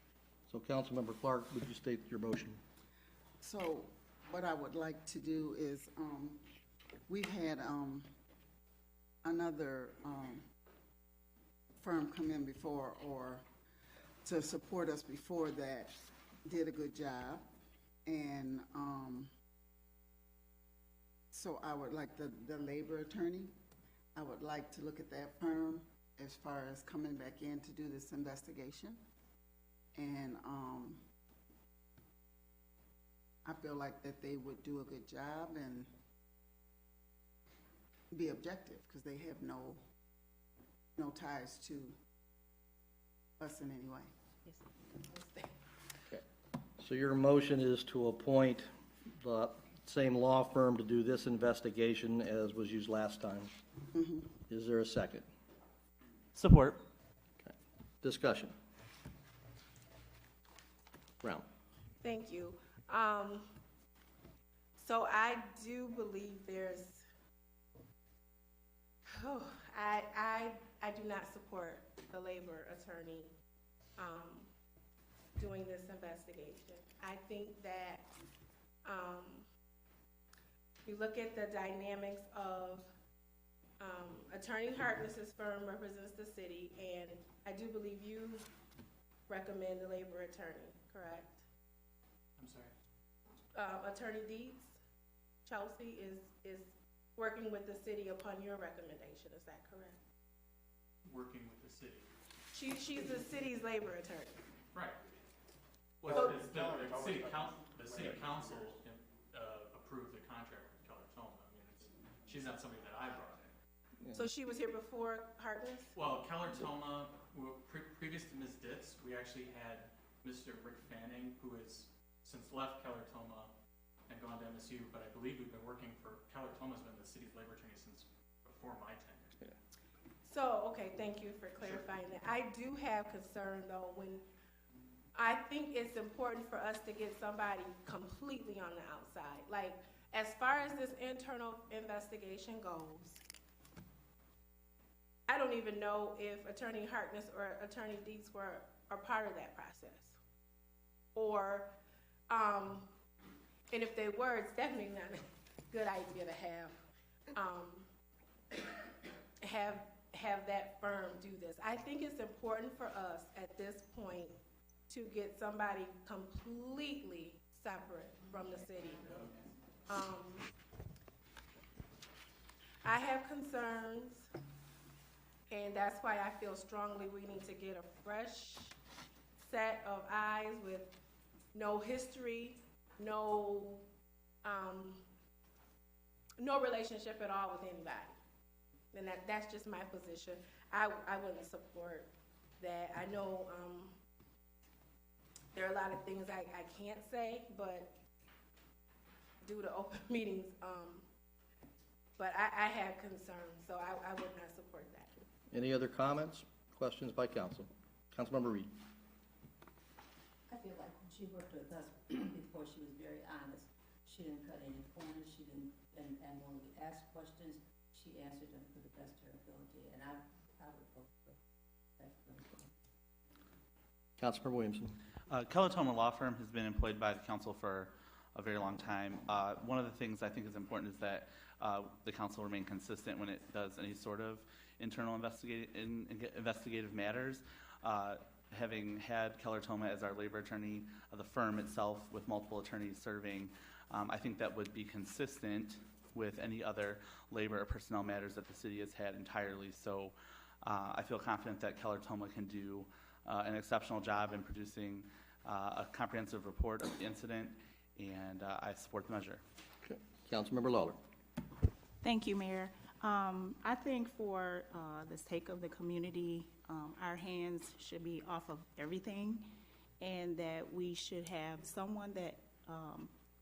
So Councilmember Clark, would you state your motion? So what I would like to do is, we've had another firm come in before, or to support us before, that did a good job. And so I would like the labor attorney, I would like to look at that firm as far as coming back in to do this investigation. And I feel like that they would do a good job and be objective, because they have no ties to us in any way. Okay. So your motion is to appoint the same law firm to do this investigation as was used last time. Mm-hmm. Is there a second? Support. Okay. Discussion. Brown. Thank you. So I do believe there's, I do not support the labor attorney doing this investigation. I think that you look at the dynamics of Attorney Harkness's firm represents the city, and I do believe you recommend the labor attorney, correct? I'm sorry. Attorney Dietz, Chelsea, is working with the city upon your recommendation, is that correct? Working with the city. She's the city's labor attorney. Right. So- Well, the city council approved the contract with Keller Toma. I mean, she's not somebody that I brought in. So she was here before Harkness? Well, Keller Toma, previous to Ms. Ditz, we actually had Mr. Rick Fanning, who has since left Keller Toma and gone to MSU, but I believe we've been working for, Keller Toma's been the city's labor attorney since before my tenure. So, okay, thank you for clarifying that. I do have concern though, when, I think it's important for us to get somebody completely on the outside. Like, as far as this internal investigation goes, I don't even know if Attorney Harkness or Attorney Dietz were a part of that process. Or, and if they were, it's definitely not a good idea to have that firm do this. I think it's important for us at this point to get somebody completely separate from the city. I have concerns, and that's why I feel strongly we need to get a fresh set of eyes with no history, no relationship at all with anybody. And that's just my position. I wouldn't support that. I know there are a lot of things I can't say, but due to open meetings, but I have concerns, so I would not support that. Any other comments, questions by council? Councilmember Reed. I feel like when she worked with us before, she was very honest. She didn't cut any corners. She didn't, and when we asked questions, she answered them to the best of her ability, and I would vote for that. Councilmember Williamson. Keller Toma Law Firm has been employed by the council for a very long time. One of the things I think is important is that the council remain consistent when it does any sort of internal investigative matters. Having had Keller Toma as our labor attorney, the firm itself with multiple attorneys serving, I think that would be consistent with any other labor or personnel matters that the city has had entirely. So I feel confident that Keller Toma can do an exceptional job in producing a comprehensive report of the incident, and I support the measure. Okay. Councilmember Lawler. Thank you, Mayor. I think for the sake of the community, our hands should be off of everything, and that we should have someone that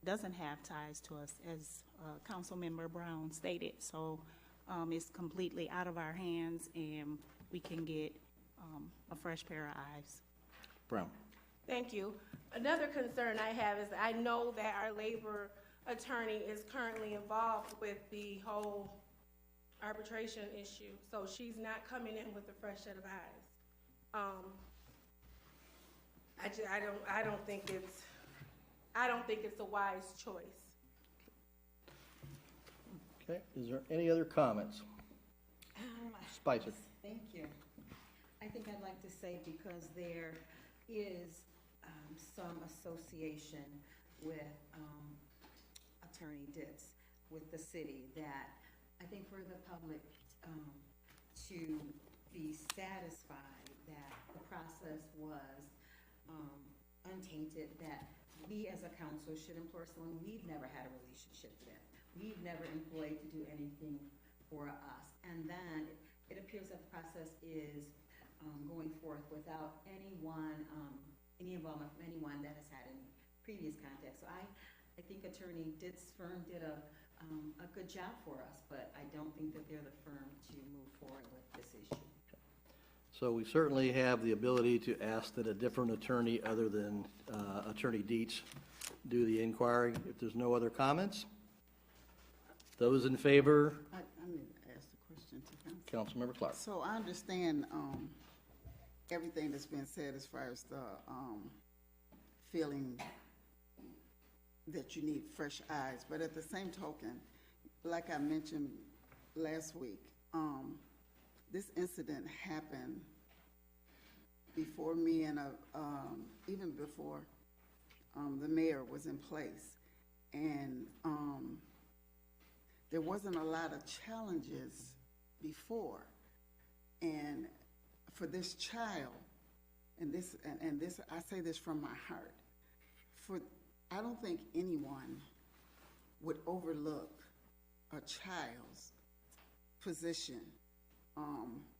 doesn't have ties to us, as Councilmember Brown stated. So it's completely out of our hands, and we can get a fresh pair of eyes. Brown. Thank you. Another concern I have is I know that our labor attorney is currently involved with the whole arbitration issue, so she's not coming in with a fresh set of eyes. I don't think it's a wise choice. Okay. Is there any other comments? Spicer. Thank you. I think I'd like to say, because there is some association with Attorney Ditz, with the city, that I think for the public to be satisfied that the process was untainted, that we as a council should employ someone we've never had a relationship with, we've never employed to do anything for us, and then it appears that the process is going forth without anyone, any involvement from anyone that has had any previous contact. So I think Attorney Ditz's firm did a good job for us, but I don't think that they're the firm to move forward with this issue. So we certainly have the ability to ask that a different attorney other than Attorney Dietz do the inquiry. If there's no other comments, those in favor? I need to ask the question to council. Councilmember Clark. So I understand everything that's been said as far as the feeling that you need fresh eyes, but at the same token, like I mentioned last week, this incident happened before me and even before the mayor was in place. And there wasn't a lot of challenges before. And for this child, and this, I say this from my heart, I don't think anyone would overlook a child's position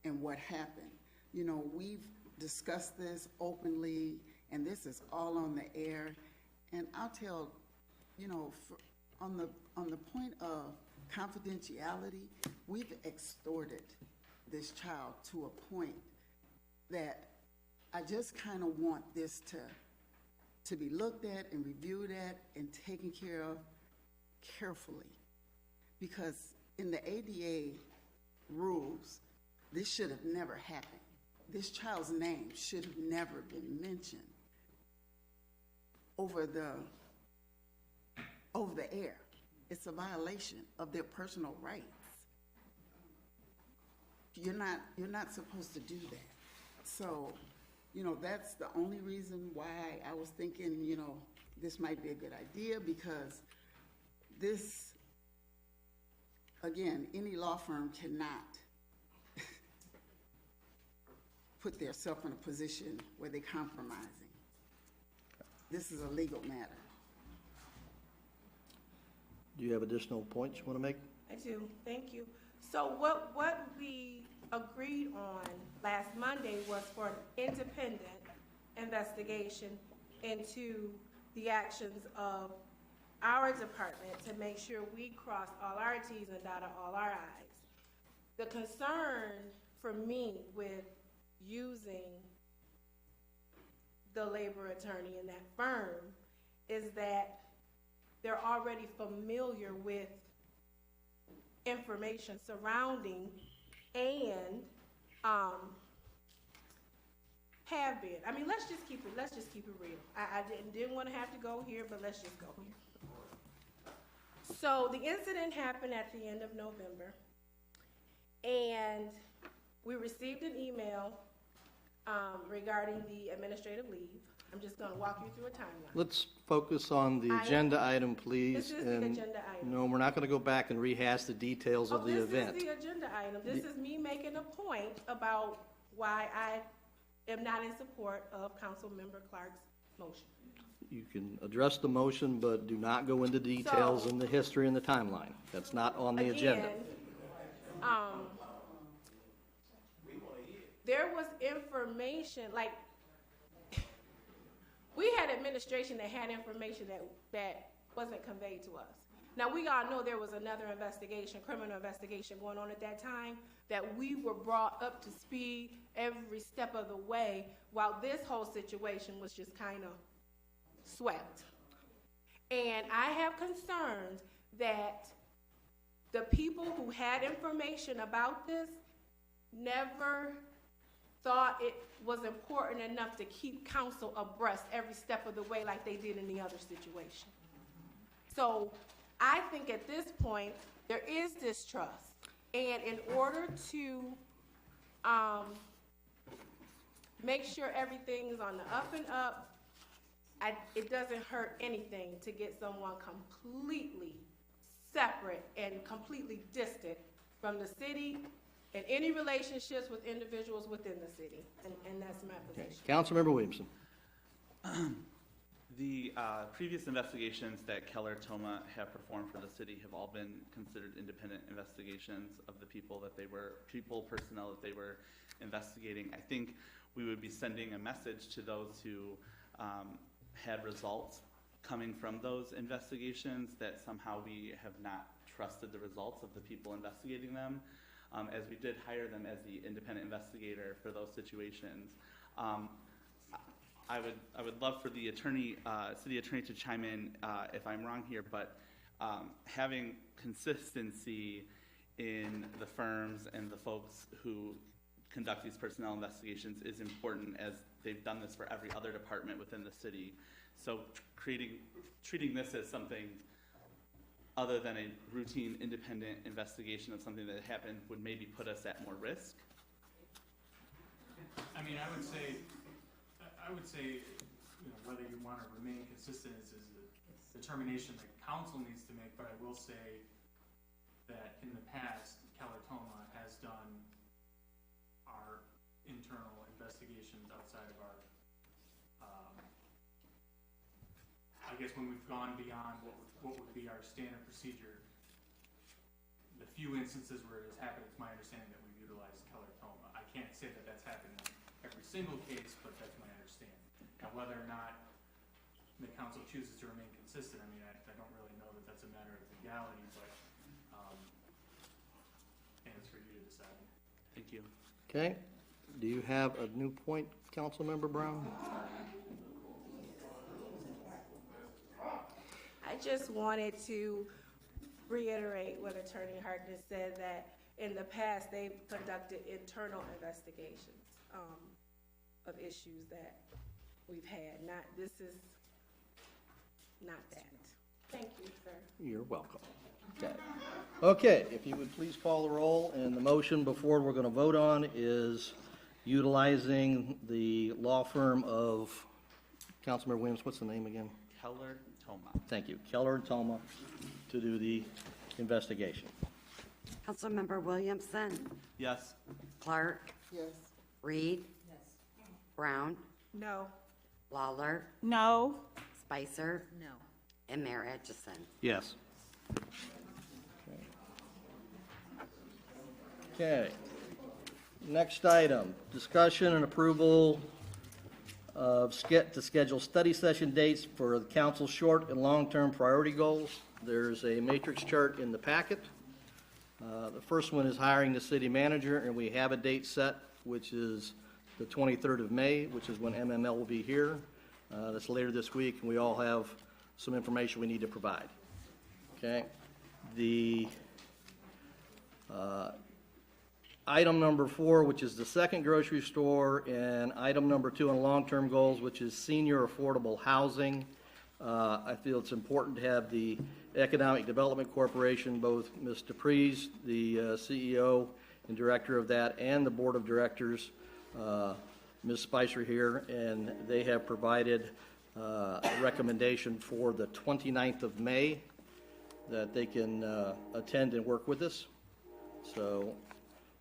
and what happened. You know, we've discussed this openly, and this is all on the air. And I'll tell, you know, on the point of confidentiality, we've extorted this child to a point that I just kind of want this to be looked at and reviewed at and taken care of carefully. Because in the ADA rules, this should have never happened. This child's name should have never been mentioned over the air. It's a violation of their personal rights. You're not supposed to do that. So, you know, that's the only reason why I was thinking, you know, this might be a good idea, because this, again, any law firm cannot put themselves in a position where they're compromising. This is a legal matter. Do you have additional points you want to make? I do, thank you. So what we agreed on last Monday was for an independent investigation into the actions of our department to make sure we cross all our T's and dot all our I's. The concern for me with using the labor attorney in that firm is that they're already familiar with information surrounding and have been. I mean, let's just keep it real. I didn't want to have to go here, but let's just go here. So the incident happened at the end of November, and we received an email regarding the administrative leave. I'm just going to walk you through a timeline. Let's focus on the agenda item, please. This is the agenda item. No, we're not going to go back and rehash the details of the event. This is the agenda item. This is me making a point about why I am not in support of Councilmember Clark's motion. You can address the motion, but do not go into details in the history and the timeline. That's not on the agenda. There was information, like, we had administration that had information that wasn't conveyed to us. Now, we all know there was another investigation, criminal investigation going on at that time, that we were brought up to speed every step of the way, while this whole situation was just kind of swept. And I have concerns that the people who had information about this never thought it was important enough to keep council abreast every step of the way like they did in the other situation. So I think at this point, there is distrust. And in order to make sure everything's on the up and up, it doesn't hurt anything to get someone completely separate and completely distant from the city and any relationships with individuals within the city, and that's my position. Councilmember Williamson. The previous investigations that Keller Toma have performed for the city have all been considered independent investigations of the personnel that they were investigating. I think we would be sending a message to those who had results coming from those investigations that somehow we have not trusted the results of the people investigating them. As we did hire them as the independent investigator for those situations. I would love for the city attorney to chime in if I'm wrong here, but having consistency in the firms and the folks who conduct these personnel investigations is important, as they've done this for every other department within the city. So treating this as something other than a routine independent investigation of something that happened would maybe put us at more risk? I mean, I would say, whether you want to remain consistent is a determination that council needs to make, but I will say that in the past, Keller-Toma has done our internal investigations outside of our, I guess when we've gone beyond what would be our standard procedure. The few instances where it has happened, it's my understanding that we've utilized Keller-Toma. I can't say that that's happened in every single case, but that's my understanding. Now, whether or not the council chooses to remain consistent, I mean, I don't really know that that's a matter of legality, but, and it's for you to decide. Thank you. Okay. Do you have a new point, Councilmember Brown? I just wanted to reiterate what Attorney Harkness said, that in the past, they've conducted internal investigations of issues that we've had. This is not that. Thank you, sir. You're welcome. Okay. Okay, if you would please call the roll, and the motion before we're going to vote on is utilizing the law firm of Councilmember Williams. What's the name again? Keller-Toma. Thank you. Keller and Toma to do the investigation. Councilmember Williamson, Yes. Clark, Yes. Reed, Brown, No. Lawler, No. Spicer, No. and Mayor Atchison. Yes. Okay. Next item, discussion and approval of to schedule study session dates for the council's short and long-term priority goals. There's a matrix chart in the packet. The first one is hiring the city manager, and we have a date set, which is the 23rd of May, which is when MML will be here. That's later this week, and we all have some information we need to provide. Okay? The item number 4, which is the second grocery store, and item number 2 on long-term goals, which is senior affordable housing. I feel it's important to have the Economic Development Corporation, both Ms. DePries, the CEO and director of that, and the board of directors, Ms. Spicer here, and they have provided a recommendation for the 29th of May that they can attend and work with us. So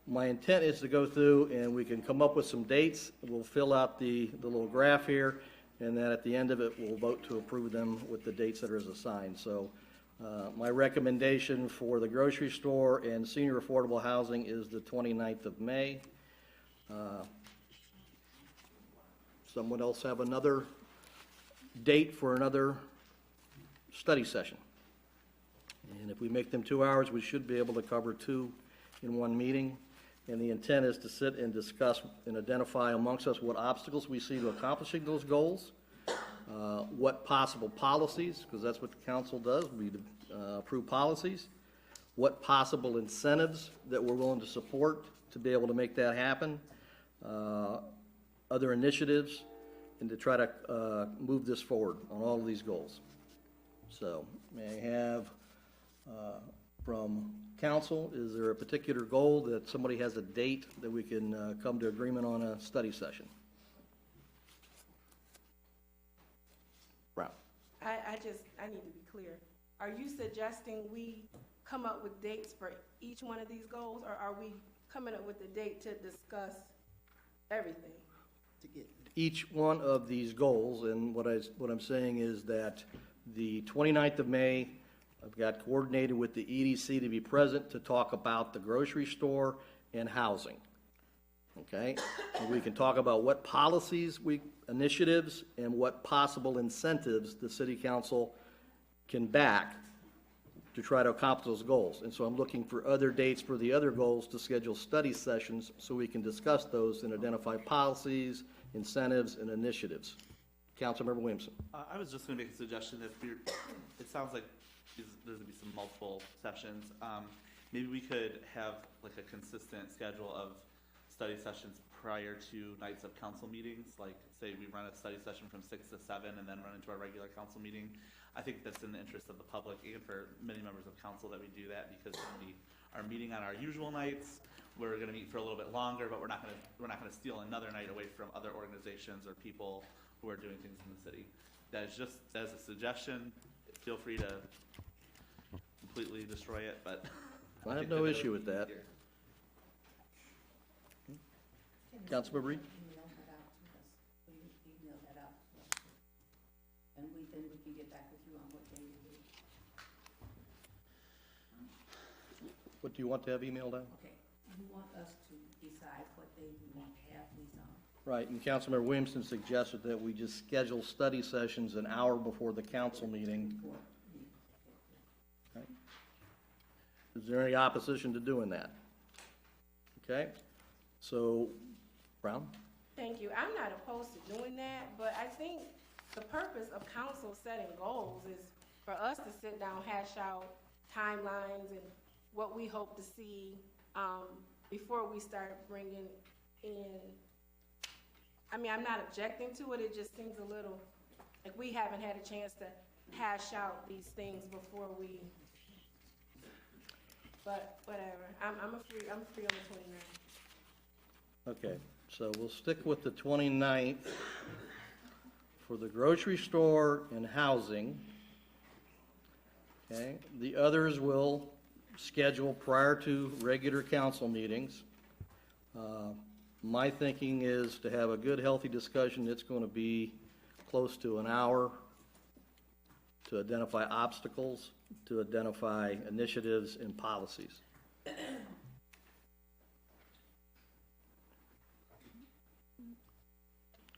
my intent is to go through and we can come up with some dates. We'll fill out the little graph here, and then at the end of it, we'll vote to approve them with the dates that are assigned. So my recommendation for the grocery store and senior affordable housing is the 29th of May. Someone else have another date for another study session? And if we make them 2 hours, we should be able to cover 2 in one meeting. And the intent is to sit and discuss and identify amongst us what obstacles we see to accomplishing those goals, what possible policies, because that's what the council does, we approve policies, what possible incentives that we're willing to support to be able to make that happen, other initiatives, and to try to move this forward on all of these goals. So, may I have from council, is there a particular goal that somebody has a date that we can come to agreement on a study session? Brown. I need to be clear. Are you suggesting we come up with dates for each one of these goals, or are we coming up with a date to discuss everything? Each one of these goals, and what I'm saying is that the 29th of May, I've got coordinated with the EDC to be present to talk about the grocery store and housing. Okay? And we can talk about what policies, initiatives, and what possible incentives the city council can back to try to accomplish those goals. And so I'm looking for other dates for the other goals to schedule study sessions so we can discuss those and identify policies, incentives, and initiatives. Councilmember Williamson. I was just going to make a suggestion that it sounds like there's going to be some multiple sessions. Maybe we could have like a consistent schedule of study sessions prior to nights of council meetings, like say we run a study session from 6 to 7 and then run into our regular council meeting. I think that's in the interest of the public and for many members of council that we do that, because when we are meeting on our usual nights, we're going to meet for a little bit longer, but we're not going to steal another night away from other organizations or people who are doing things in the city. That is just as a suggestion. Feel free to completely destroy it, but I have no issue with that. Councilmember Reed? Email that out to us. Will you email that out to us? And then we can get back with you on what day you do. What do you want to have emailed out? Okay, you want us to decide what day we want to have these on? Right, and Councilmember Williamson suggested that we just schedule study sessions an hour before the council meeting. Okay. Is there any opposition to doing that? Okay, so, Brown? Thank you. I'm not opposed to doing that, but I think the purpose of council setting goals is for us to sit down, hash out timelines and what we hope to see before we start bringing in. I mean, I'm not objecting to it. It just seems a little like we haven't had a chance to hash out these things before we. But whatever. I'm free on the 29th. Okay, so we'll stick with the 29th for the grocery store and housing. Okay, the others will schedule prior to regular council meetings. My thinking is to have a good, healthy discussion. It's going to be close to an hour to identify obstacles, to identify initiatives and policies.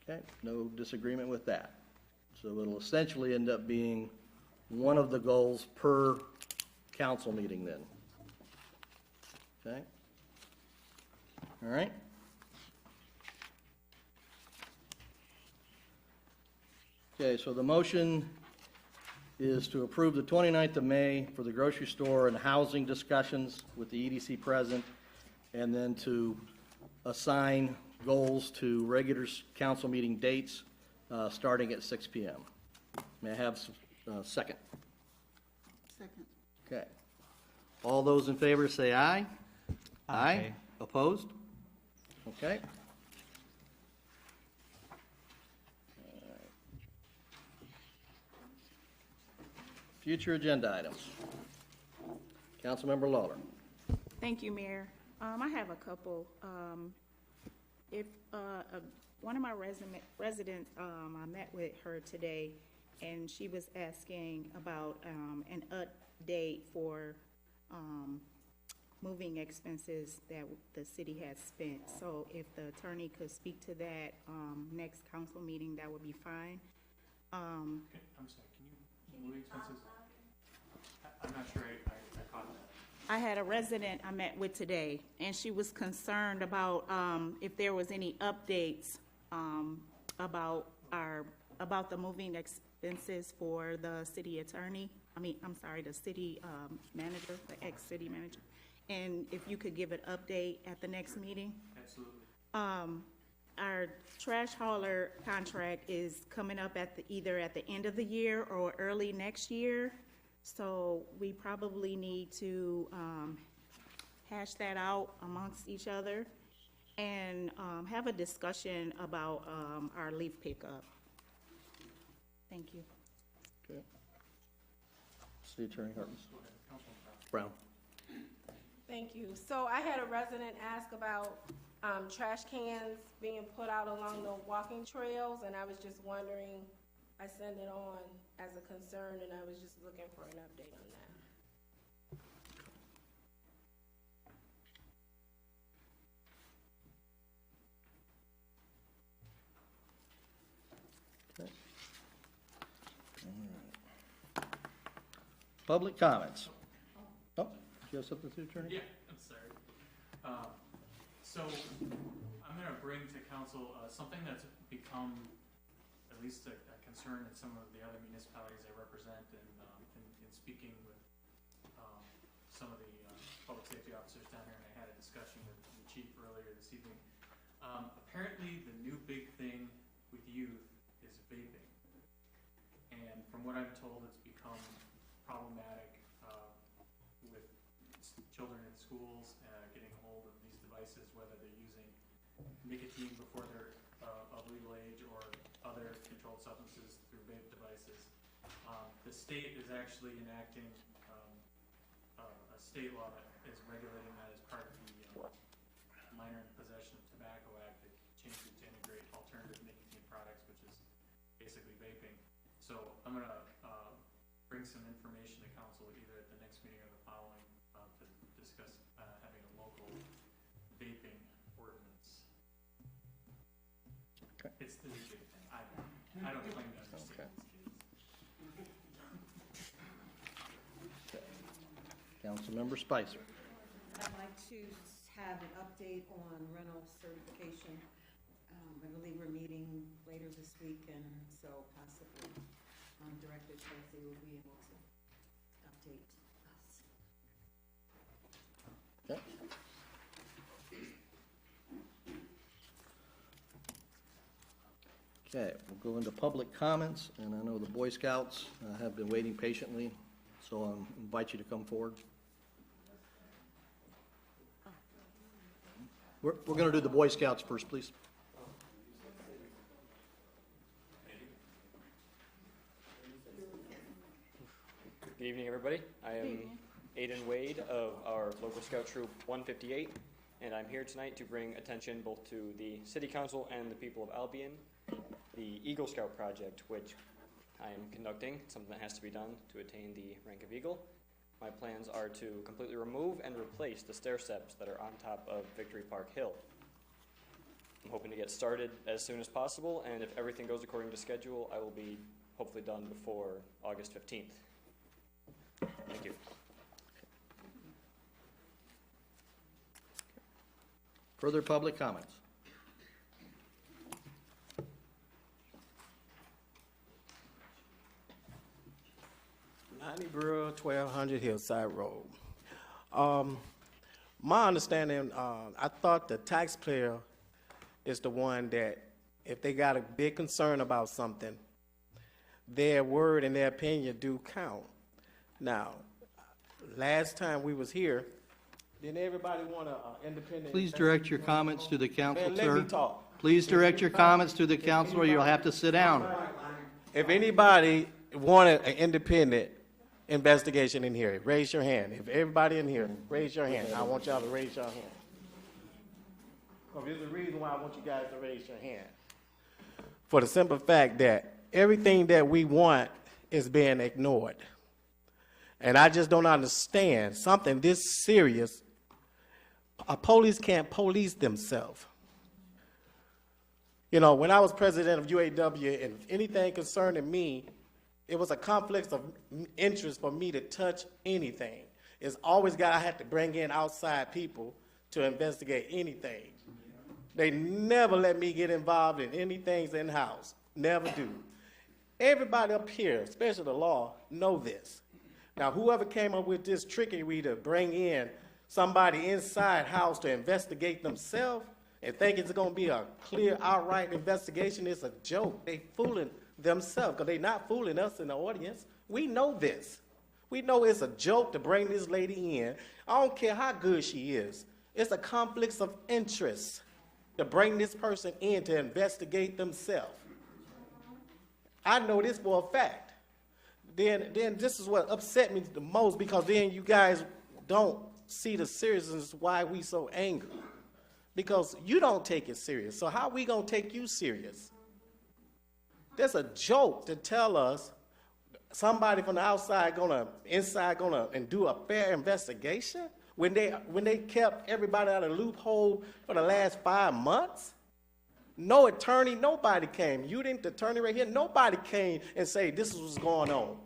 Okay, no disagreement with that. So it'll essentially end up being one of the goals per council meeting then. Okay? All right? Okay, so the motion is to approve the 29th of May for the grocery store and housing discussions with the EDC present, and then to assign goals to regular council meeting dates starting at 6 p.m. May I have a second? Second. Okay. All those in favor say aye. Aye. Opposed? Okay. Future agenda items. Councilmember Lawler. Thank you, Mayor. I have a couple. If one of my residents, I met with her today, and she was asking about an update for moving expenses that the city has spent. So if the attorney could speak to that next council meeting, that would be fine. Okay, I'm sorry, can you move expenses? I'm not sure I caught that. I had a resident I met with today, and she was concerned about if there was any updates about the moving expenses for the city attorney. The city manager, the ex-city manager. And if you could give an update at the next meeting. Absolutely. Our trash hauler contract is coming up either at the end of the year or early next year. So we probably need to hash that out amongst each other and have a discussion about our leaf pickup. Thank you. Okay. City Attorney Hartman. Brown. Thank you. So I had a resident ask about trash cans being put out along the walking trails, and I was just wondering, I sent it on as a concern, and I was just looking for an update on that. Okay. All right. Public comments. Oh, do you have something to Attorney? Yeah, I'm sorry. So I'm going to bring to council something that's become at least a concern in some of the other municipalities I represent, and in speaking with some of the public safety officers down here, and I had a discussion with the chief earlier this evening. Apparently, the new big thing with youth is vaping. And from what I'm told, it's become problematic with children in schools getting a hold of these devices, whether they're using nicotine before they're of legal age or other controlled substances through vape devices. The state is actually enacting a state law that is regulating that as part of the Minor in Possession of Tobacco Act that changes to integrate alternative nicotine products, which is basically vaping. So I'm going to bring some information to council either at the next meeting or the following to discuss having a local vaping ordinance. Okay. It's the big thing. I don't claim to understand these kids. Councilmember Spicer. I'd like to have an update on rental certification. I believe we're meeting later this week, and so possibly Director Tracy will be able to update us. Okay. Okay, we'll go into public comments, and I know the Boy Scouts have been waiting patiently, so I invite you to come forward. We're going to do the Boy Scouts first, please. Good evening, everybody. I am Aiden Wade of our local Scout Troop 158, and I'm here tonight to bring attention both to the City Council and the people of Albion, the Eagle Scout project, which I am conducting, something that has to be done to attain the rank of Eagle. My plans are to completely remove and replace the stair steps that are on top of Victory Park Hill. I'm hoping to get started as soon as possible, and if everything goes according to schedule, I will be hopefully done before August 15th. Thank you. Further public comments? Brewer, 1200 Hillside Road. My understanding, I thought the taxpayer is the one that, if they got a big concern about something, their word and their opinion do count. Now, last time we was here, didn't everybody want an independent? Please direct your comments to the council, Man, sir. let me talk. Please direct your comments to the council, or you'll have to sit down. If anybody wanted an independent investigation in here, raise your hand. If everybody in here, raise your hand. I want y'all to raise your hand. Because there's a reason why I want you guys to raise your hand. For the simple fact that everything that we want is being ignored. And I just don't understand something this serious. A police can't police themselves. You know, when I was president of UAW and anything concerning me, it was a conflict of interest for me to touch anything. It's always I had to bring in outside people to investigate anything. They never let me get involved in anything in-house. Never do. Everybody up here, especially the law, know this. Now, whoever came up with this trickery to bring in somebody inside house to investigate themselves and think it's going to be a clear, outright investigation, it's a joke. They fooling themselves, because they're not fooling us in the audience. We know this. We know it's a joke to bring this lady in. I don't care how good she is. It's a conflict of interest to bring this person in to investigate themselves. I know this for a fact. Then this is what upset me the most, because then you guys don't see the seriousness why we so angry. Because you don't take it serious. So how we going to take you serious? That's a joke to tell us somebody from the outside inside and do a fair investigation when they kept everybody out of the loophole for the last 5 months. No attorney, nobody came. You didn't, the attorney right here, nobody came and say this is what's going on.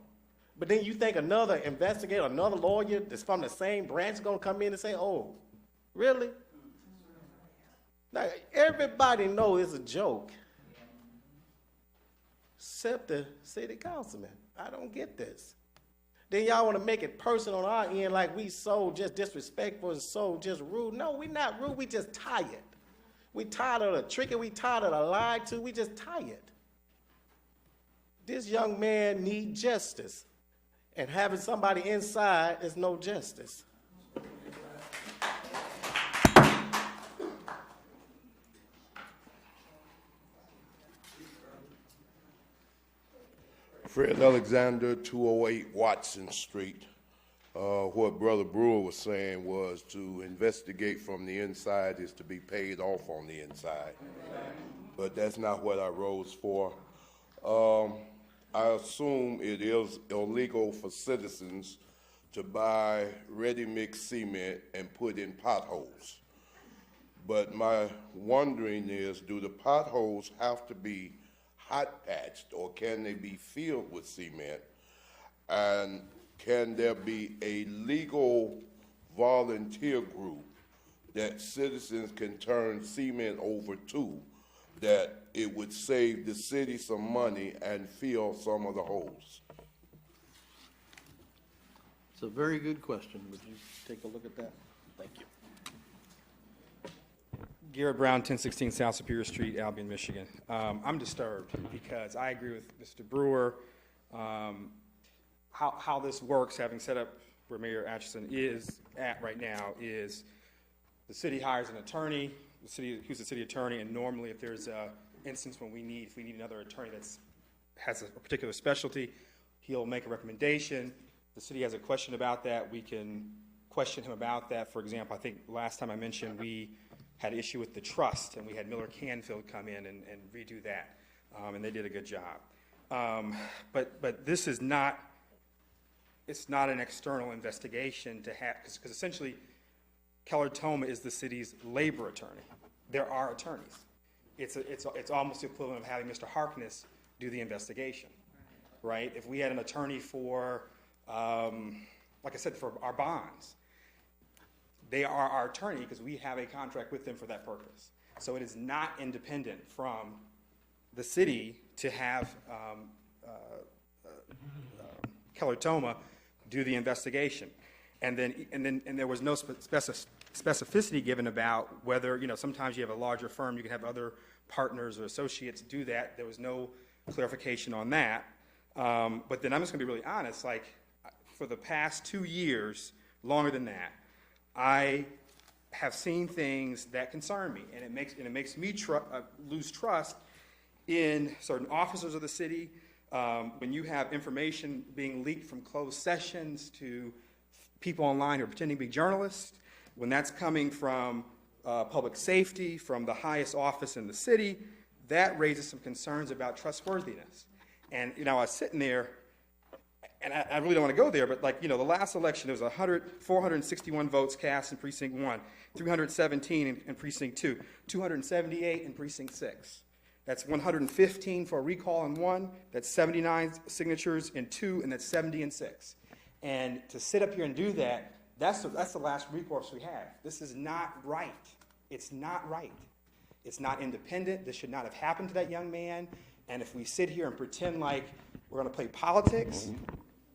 But then you think another investigator, another lawyer that's from the same branch is going to come in and say, oh, really? Now, everybody knows it's a joke. Except the city councilman. I don't get this. Then y'all want to make it personal on our end like we so just disrespectful and so just rude. No, we not rude. We just tired. We tired of the tricking, we tired of the lie to, we just tired. This young man needs justice, and having somebody inside is no justice. Fred Alexander, 208 Watson Street. What Brother Brewer was saying was to investigate from the inside is to be paid off on the inside. But that's not what I rose for. I assume it is illegal for citizens to buy ready-mix cement and put in potholes. But my wondering is, do the potholes have to be hot patched, or can they be filled with cement? And can there be a legal volunteer group that citizens can turn cement over to, that it would save the city some money and fill some of the holes? It's a very good question. Would you take a look at that? Thank you. Garrett Brown, 1016 South Superior Street, Albion, Michigan. I'm disturbed because I agree with Mr. Brewer. How this works, having set up where Mayor Atchison is at right now, is the city hires an attorney, who's the city attorney, and normally if there's an instance when if we need another attorney that has a particular specialty, he'll make a recommendation. The city has a question about that, we can question him about that. For example, I think last time I mentioned we had an issue with the trust, and we had Miller Canfield come in and redo that, and they did a good job. But this is not, it's not an external investigation to have, because essentially Keller Toma is the city's labor attorney. There are attorneys. It's almost the equivalent of having Mr. Harkness do the investigation, right? If we had an attorney for, like I said, for our bonds, they are our attorney because we have a contract with them for that purpose. So it is not independent from the city to have Keller Toma do the investigation. And there was no specificity given about whether, sometimes you have a larger firm, you can have other partners or associates do that. There was no clarification on that. But then I'm just going to be really honest, like for the past 2 years, longer than that, I have seen things that concern me, and it makes me lose trust in certain officers of the city. When you have information being leaked from closed sessions to people online who are pretending to be journalists, when that's coming from public safety, from the highest office in the city, that raises some concerns about trustworthiness. And I was sitting there, and I really don't want to go there, but the last election, there was 461 votes cast in Precinct 1, 317 in Precinct 2, 278 in Precinct 6. That's 115 for a recall in 1, that's 79 signatures in 2, and that's 70 in 6. And to sit up here and do that, that's the last recourse we have. This is not right. It's not right. It's not independent. This should not have happened to that young man. And if we sit here and pretend like we're going to play politics,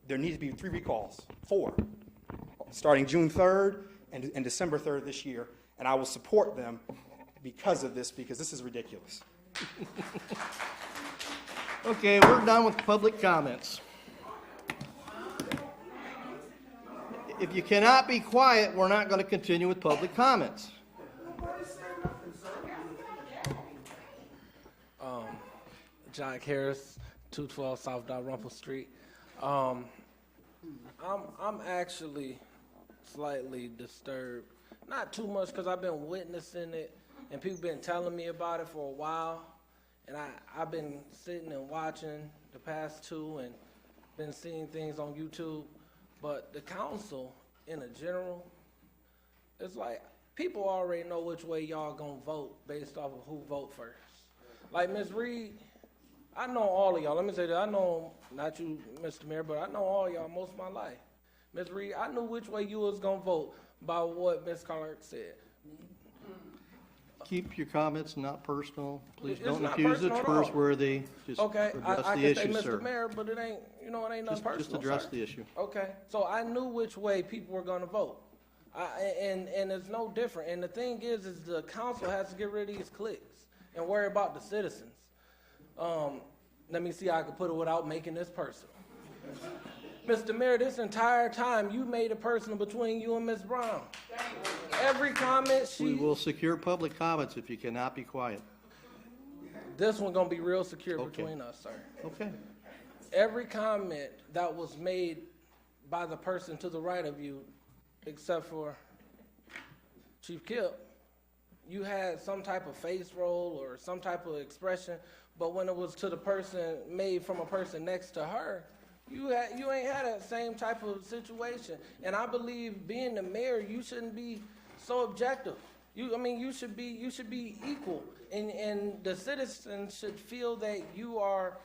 there need to be 3 recalls, 4, starting June 3rd and December 3rd this year. And I will support them because of this, because this is ridiculous. Okay, we're done with public comments. If you cannot be quiet, we're not going to continue with public comments. John Harris, 212 South Dalrymple Street. I'm actually slightly disturbed. Not too much because I've been witnessing it and people been telling me about it for a while. And I've been sitting and watching the past 2 and been seeing things on YouTube. But the council, in a general, it's like people already know which way y'all gonna vote based off of who vote first. Like Ms. Reed, I know all of y'all. Let me say that. I know, not you, Mr. Mayor, but I know all y'all most of my life. Ms. Reed, I knew which way you was gonna vote by what Ms. Clark said. Keep your comments not personal. Please It's don't not accuse it. personal It's at all. worthy. Just Okay, address I the can say issue, Mr. sir. Mayor, but it ain't, it ain't nothing personal, Just address sir. the issue. Okay, so I knew which way people were gonna vote. And it's no different. And the thing is the council has to get rid of these cliques and worry about the citizens. Let me see how I can put it without making this personal. Mr. Mayor, this entire time you made it personal between you and Ms. Brown. Every comment We will secure public comments if you cannot be quiet. This one gonna be real secure Okay. between us, sir. Okay. Every comment that was made by the person to the right of you, except for Chief Kip, you had some type of face roll or some type of expression, but when it was to the person made from a person next to her, you ain't had that same type of situation. And I believe being the mayor, you shouldn't be so objective. You should be equal, and the citizens should feel that you are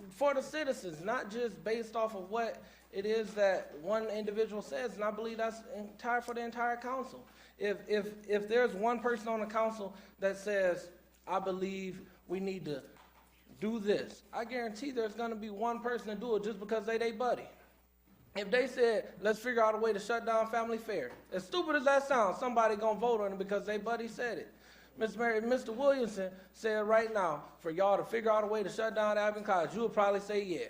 for the citizens, not just based off of what it is that one individual says. And I believe that's for the entire council. If there's one person on the council that says, I believe we need to do this, I guarantee there's going to be one person to do it just because they buddy. If they said, let's figure out a way to shut down family fare, as stupid as that sounds, somebody going to vote on it because they buddy said it. Mr. Williamson said right now, for y'all to figure out a way to shut down Albion College, you would probably say yeah.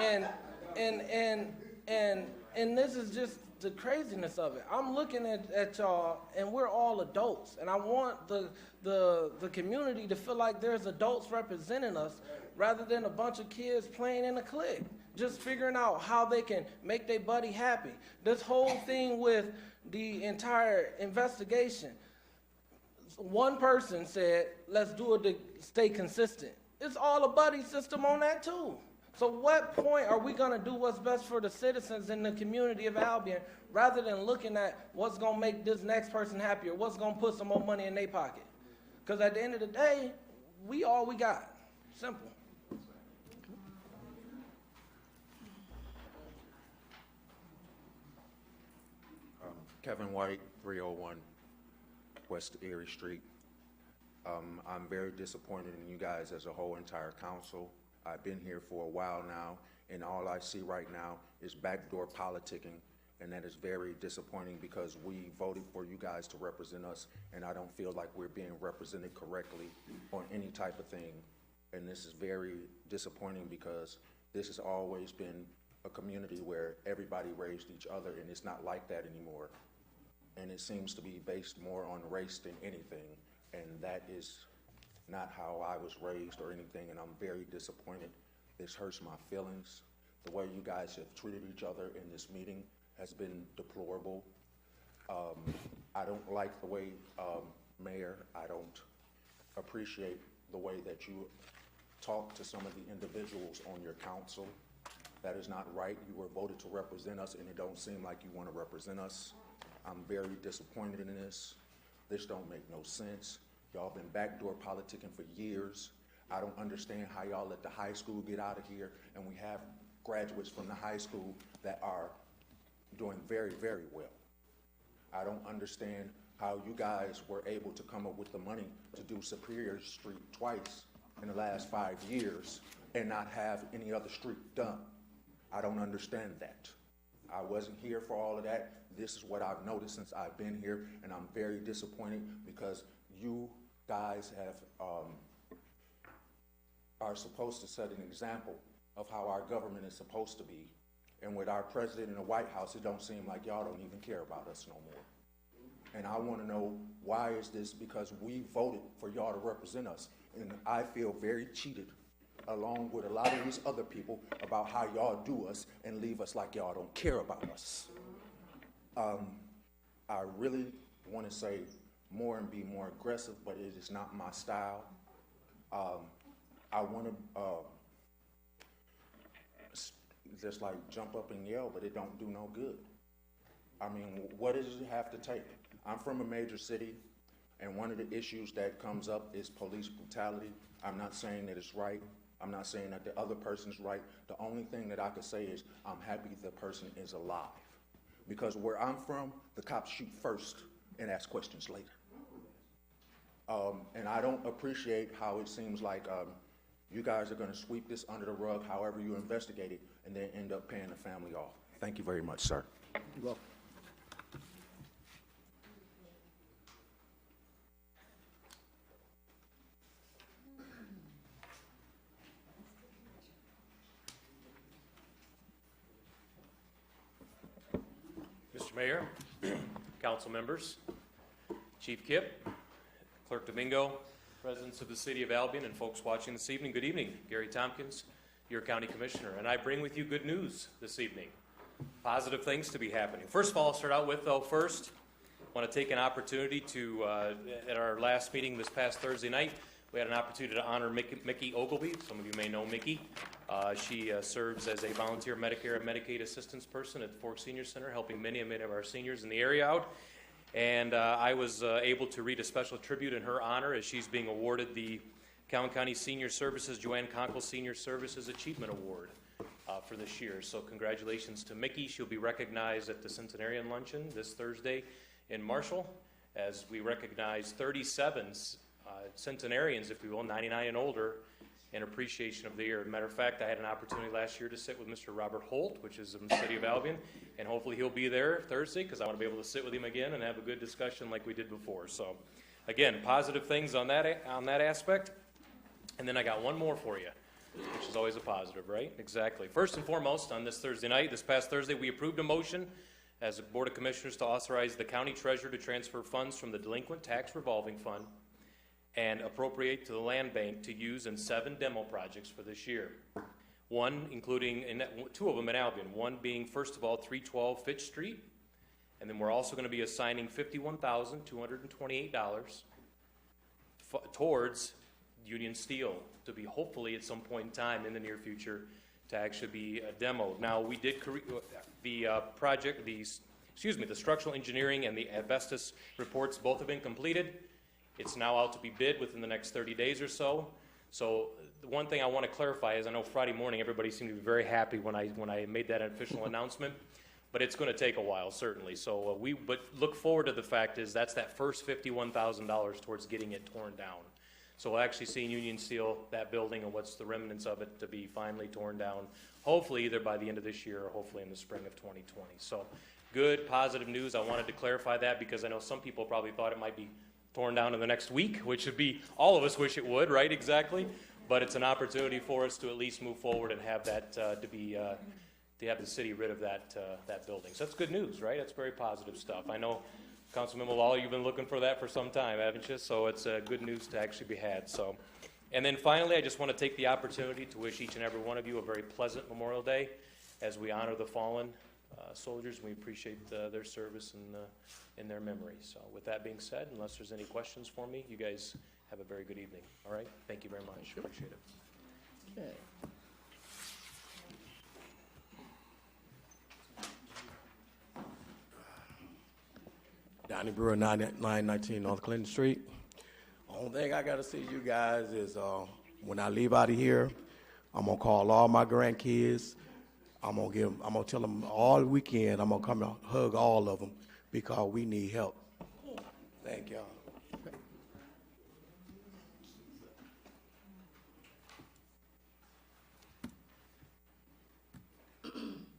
And this is just the craziness of it. I'm looking at y'all, and we're all adults, and I want the community to feel like there's adults representing us rather than a bunch of kids playing in a clique, just figuring out how they can make their buddy happy. This whole thing with the entire investigation, one person said, let's do it to stay consistent. It's all a buddy system on that too. So what point are we going to do what's best for the citizens in the community of Albion rather than looking at what's going to make this next person happier, what's going to put some more money in their pocket? Because at the end of the day, we all we got. Simple. Kevin White, 301 West Erie Street. I'm very disappointed in you guys as a whole entire council. I've been here for a while now, and all I see right now is backdoor politicking, and that is very disappointing because we voted for you guys to represent us, and I don't feel like we're being represented correctly on any type of thing. And this is very disappointing because this has always been a community where everybody raised each other, and it's not like that anymore. And it seems to be based more on race than anything, and that is not how I was raised or anything, and I'm very disappointed. This hurts my feelings. The way you guys have treated each other in this meeting has been deplorable. I don't like the way, Mayor, I don't appreciate the way that you talk to some of the individuals on your council. That is not right. You were voted to represent us, and it don't seem like you want to represent us. I'm very disappointed in this. This don't make no sense. Y'all been backdoor politicking for years. I don't understand how y'all let the high school get out of here, and we have graduates from the high school that are doing very, very well. I don't understand how you guys were able to come up with the money to do Superior Street twice in the last 5 years and not have any other street done. I don't understand that. I wasn't here for all of that. This is what I've noticed since I've been here, and I'm very disappointed because you guys are supposed to set an example of how our government is supposed to be. And with our president in the White House, it don't seem like y'all don't even care about us no more. And I want to know, why is this? Because we voted for y'all to represent us. And I feel very cheated, along with a lot of these other people, about how y'all do us and leave us like y'all don't care about us. I really want to say more and be more aggressive, but it is not my style. I want to just like jump up and yell, but it don't do no good. I mean, what does it have to take? I'm from a major city, and one of the issues that comes up is police brutality. I'm not saying that it's right. I'm not saying that the other person's right. The only thing that I could say is I'm happy the person is alive. Because where I'm from, the cops shoot first and ask questions later. And I don't appreciate how it seems like you guys are going to sweep this under the rug however you investigate it and then end up paying the family off. Thank you very much, sir. You're welcome. Mr. Mayor, council members, Chief Kip, Clerk Domingo, residents of the city of Albion, and folks watching this evening, good evening. Gary Tompkins, your county commissioner, and I bring with you good news this evening. Positive things to be happening. First of all, I'll start out with, though, first, I want to take an opportunity to, at our last meeting this past Thursday night, we had an opportunity to honor Mickey Ogilvy. Some of you may know Mickey. She serves as a volunteer Medicare and Medicaid assistance person at the Fork Senior Center, helping many of our seniors in the area out. And I was able to read a special tribute in her honor as she's being awarded the Calhoun County Senior Services Joanne Conkle Senior Services Achievement Award for this year. So congratulations to Mickey. She'll be recognized at the Centenarian Luncheon this Thursday in Marshall as we recognize 37 centenarians, if you will, 99 and older, in appreciation of the year. As a matter of fact, I had an opportunity last year to sit with Mr. Robert Holt, which is in the city of Albion, and hopefully he'll be there Thursday because I want to be able to sit with him again and have a good discussion like we did before. So, again, positive things on that aspect. And then I got one more for you, which is always a positive, right? Exactly. First and foremost, on this Thursday night, this past Thursday, we approved a motion as a Board of Commissioners to authorize the county treasurer to transfer funds from the Delinquent Tax Revolving Fund and appropriate to the land bank to use in 7 demo projects for this year. One, including 2 of them in Albion, one being, first of all, 312 Fitch Street, and then we're also going to be assigning $51,228 towards Union Steel to be hopefully at some point in time in the near future to actually be demoed. Now, we did the structural engineering and the asbestos reports both have been completed. It's now out to be bid within the next 30 days or so. So the one thing I want to clarify is I know Friday morning everybody seemed to be very happy when I made that official announcement, but it's going to take a while, certainly. So but look forward to the fact is that's that first $51,000 towards getting it torn down. So we'll actually see Union Steel, that building, and what's the remnants of it to be finally torn down, hopefully either by the end of this year or hopefully in the spring of 2020. So good, positive news. I wanted to clarify that because I know some people probably thought it might be torn down in the next week, which would be, all of us wish it would, right? Exactly. But it's an opportunity for us to at least move forward and have that to have the city rid of that building. So that's good news, right? That's very positive stuff. I know, Councilmember Lawler, you've been looking for that for some time, haven't you? So it's good news to actually be had. So, and then finally, I just want to take the opportunity to wish each and every one of you a very pleasant Memorial Day as we honor the fallen soldiers. We appreciate their service and in their memory. So with that being said, unless there's any questions for me, you guys have a very good evening. All right? Thank you very much. Appreciate it. Okay. Donnie Brewer, 919 North Clinton Street. Only thing I got to say to you guys is when I leave out of here, I'm going to call all my grandkids. I'm going to tell them all weekend, I'm going to come and hug all of them because we need help. Thank y'all.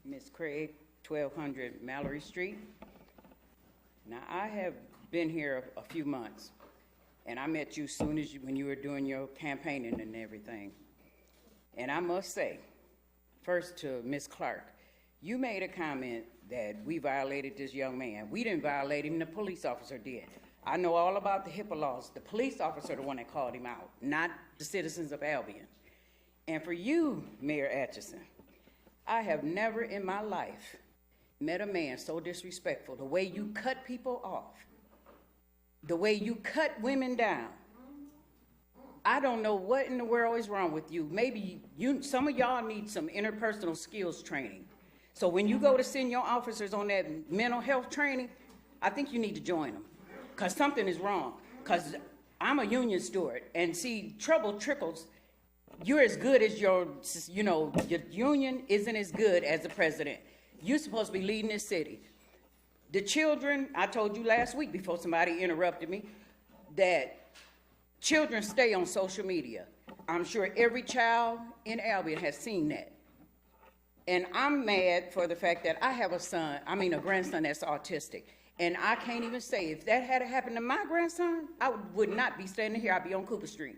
Miss Craig, 1200 Mallory Street. Now, I have been here a few months, and I met you soon as when you were doing your campaigning and everything. And I must say, first to Ms. Clark, you made a comment that we violated this young man. We didn't violate him, the police officer did. I know all about the HIPAA laws. The police officer the one that called him out, not the citizens of Albion. And for you, Mayor Atchison, I have never in my life met a man so disrespectful. The way you cut people off, the way you cut women down. I don't know what in the world is wrong with you. Maybe some of y'all need some interpersonal skills training. So when you go to send your officers on that mental health training, I think you need to join them because something is wrong. Because I'm a union steward, and see, trouble trickles. You're as good as your union isn't as good as the president. You're supposed to be leading this city. The children, I told you last week before somebody interrupted me, that children stay on social media. I'm sure every child in Albion has seen that. And I'm mad for the fact that I have a grandson that's autistic. And I can't even say, if that had happened to my grandson, I would not be standing here, I'd be on Cooper Street.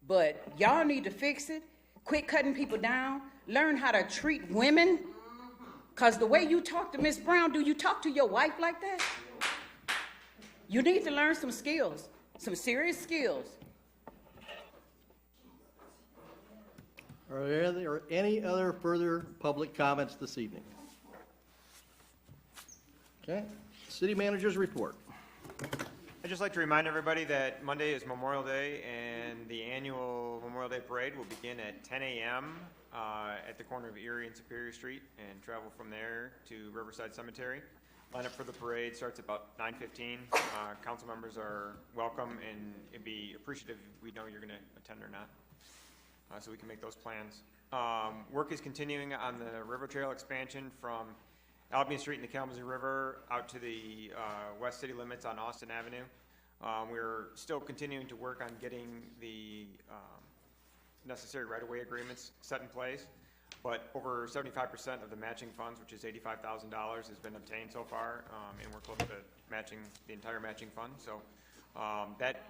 But y'all need to fix it. Quit cutting people down. Learn how to treat women. Because the way you talk to Miss Brown, do you talk to your wife like that? You need to learn some skills, some serious skills. Are there any other further public comments this evening? Okay. City Manager's report. I'd just like to remind everybody that Monday is Memorial Day, and the annual Memorial Day Parade will begin at 10 a.m. At the corner of Erie and Superior Street and travel from there to Riverside Cemetery. Line up for the parade starts about 9:15. Council members are welcome, and it'd be appreciative if we know you're going to attend or not, so we can make those plans. Work is continuing on the River Trail expansion from Albion Street and the Kalamazoo River out to the west city limits on Austin Avenue. We're still continuing to work on getting the necessary right-of-way agreements set in place, but over 75% of the matching funds, which is $85,000, has been obtained so far, and we're close to matching the entire matching fund. So that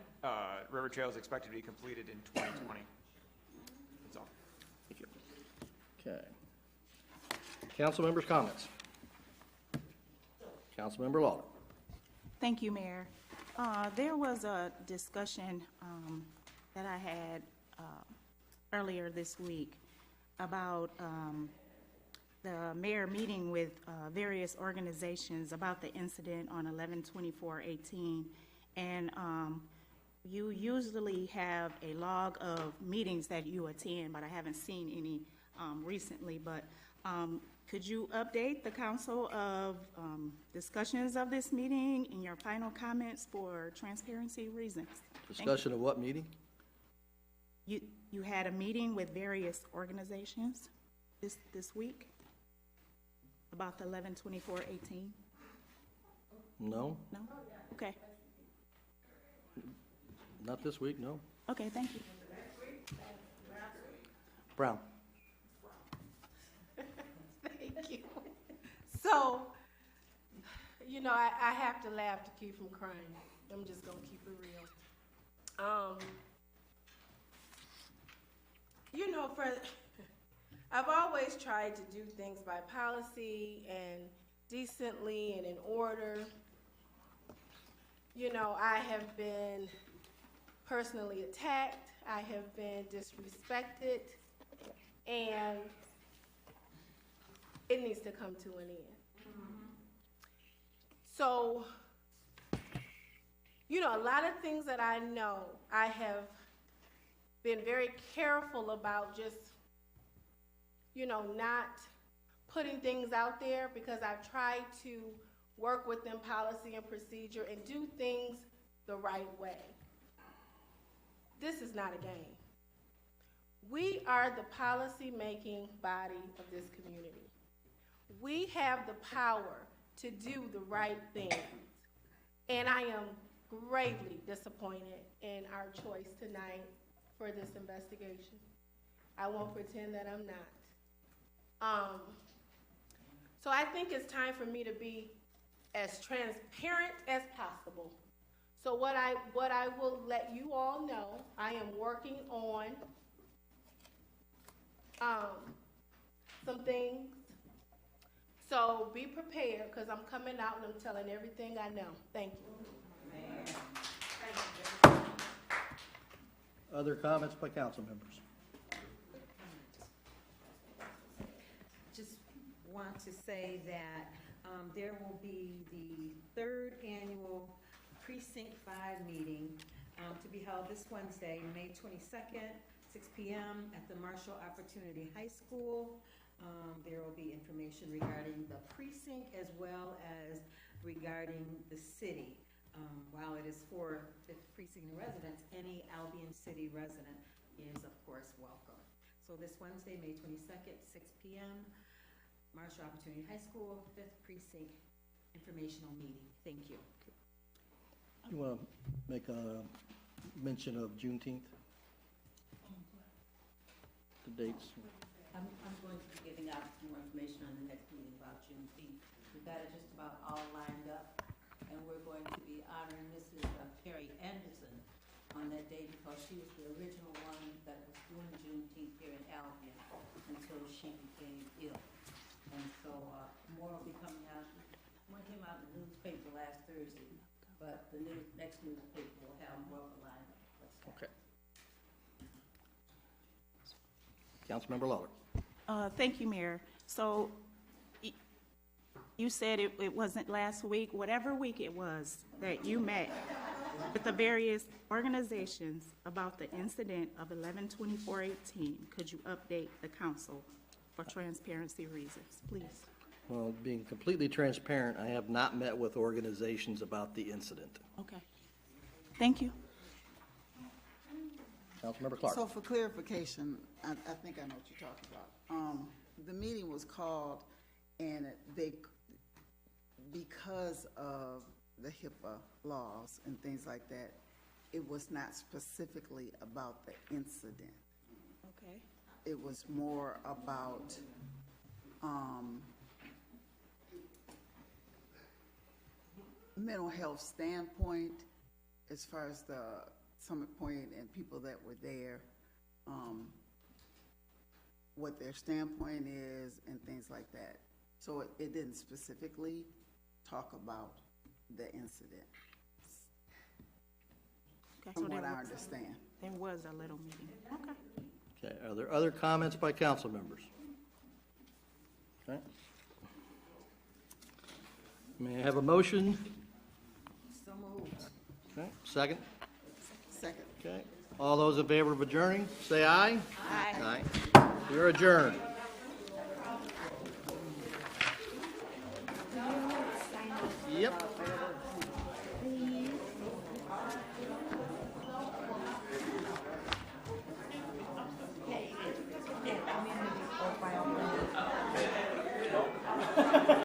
River Trail is expected to be completed in 2020. That's all. Thank you. Okay. Council members' comments. Councilmember Lawler. Thank you, Mayor. There was a discussion that I had earlier this week about the mayor meeting with various organizations about the incident on 11/24/18, and you usually have a log of meetings that you attend, but I haven't seen any recently. But could you update the council of discussions of this meeting and your final comments for transparency reasons? Discussion of what meeting? You had a meeting with various organizations this week about the 11/24/18? No. No? Okay. Not this week, no. Okay, thank you. Brown. Thank you. So, you know, I have to laugh to keep from crying. I'm just going to keep it real. You know, I've always tried to do things by policy and decently and in order. You know, I have been personally attacked. I have been disrespected. And it needs to come to an end. So, you know, a lot of things that I know, I have been very careful about just, you know, not putting things out there, because I've tried to work within policy and procedure and do things the right way. This is not a game. We are the policy-making body of this community. We have the power to do the right thing. And I am greatly disappointed in our choice tonight for this investigation. I won't pretend that I'm not. So I think it's time for me to be as transparent as possible. So what I will let you all know, I am working on some things. So be prepared, because I'm coming out and I'm telling everything I know. Thank you. Other comments by council members? Just want to say that there will be the 3rd annual Precinct 5 meeting to be held this Wednesday, May 22nd, 6 p.m. at the Marshall Opportunity High School. There will be information regarding the precinct as well as regarding the city. While it is for the precinct residents, any Albion City resident is, of course, welcome. So this Wednesday, May 22nd, 6 p.m., Marshall Opportunity High School, 5th Precinct informational meeting. Thank you. You want to make a mention of Juneteenth? The dates? I'm going to be giving out more information on the next meeting about Juneteenth. We've got it just about all lined up, and we're going to be honoring Mrs. Carrie Anderson on that day because she was the original one that was doing Juneteenth here in Albion until she became ill. And so more will be coming out. One came out in the newspaper last Thursday, but the next newspaper will have more of a lineup. Okay. Councilmember Lawler. Thank you, Mayor. So you said it wasn't last week, whatever week it was that you met with the various organizations about the incident of 11/24/18. Could you update the council for transparency reasons, please? Well, being completely transparent, I have not met with organizations about the incident. Okay. Thank you. Councilmember Clark. So for clarification, I think I know what you're talking about. The meeting was called, and because of the HIPAA laws and things like that, it was not specifically about the incident. Okay. It was more about mental health standpoint, as far as the Summit Point and people that were there, what their standpoint is and things like that. So it didn't specifically talk about the incident, Okay, from so what there I was- understand. There was a little meeting. Okay. Okay, are there other comments by council members? Okay. May I have a motion? So moved. Okay, second? Second. Okay, all those in favor of adjourning, say aye. Aye. Aye. We're adjourned. Yep.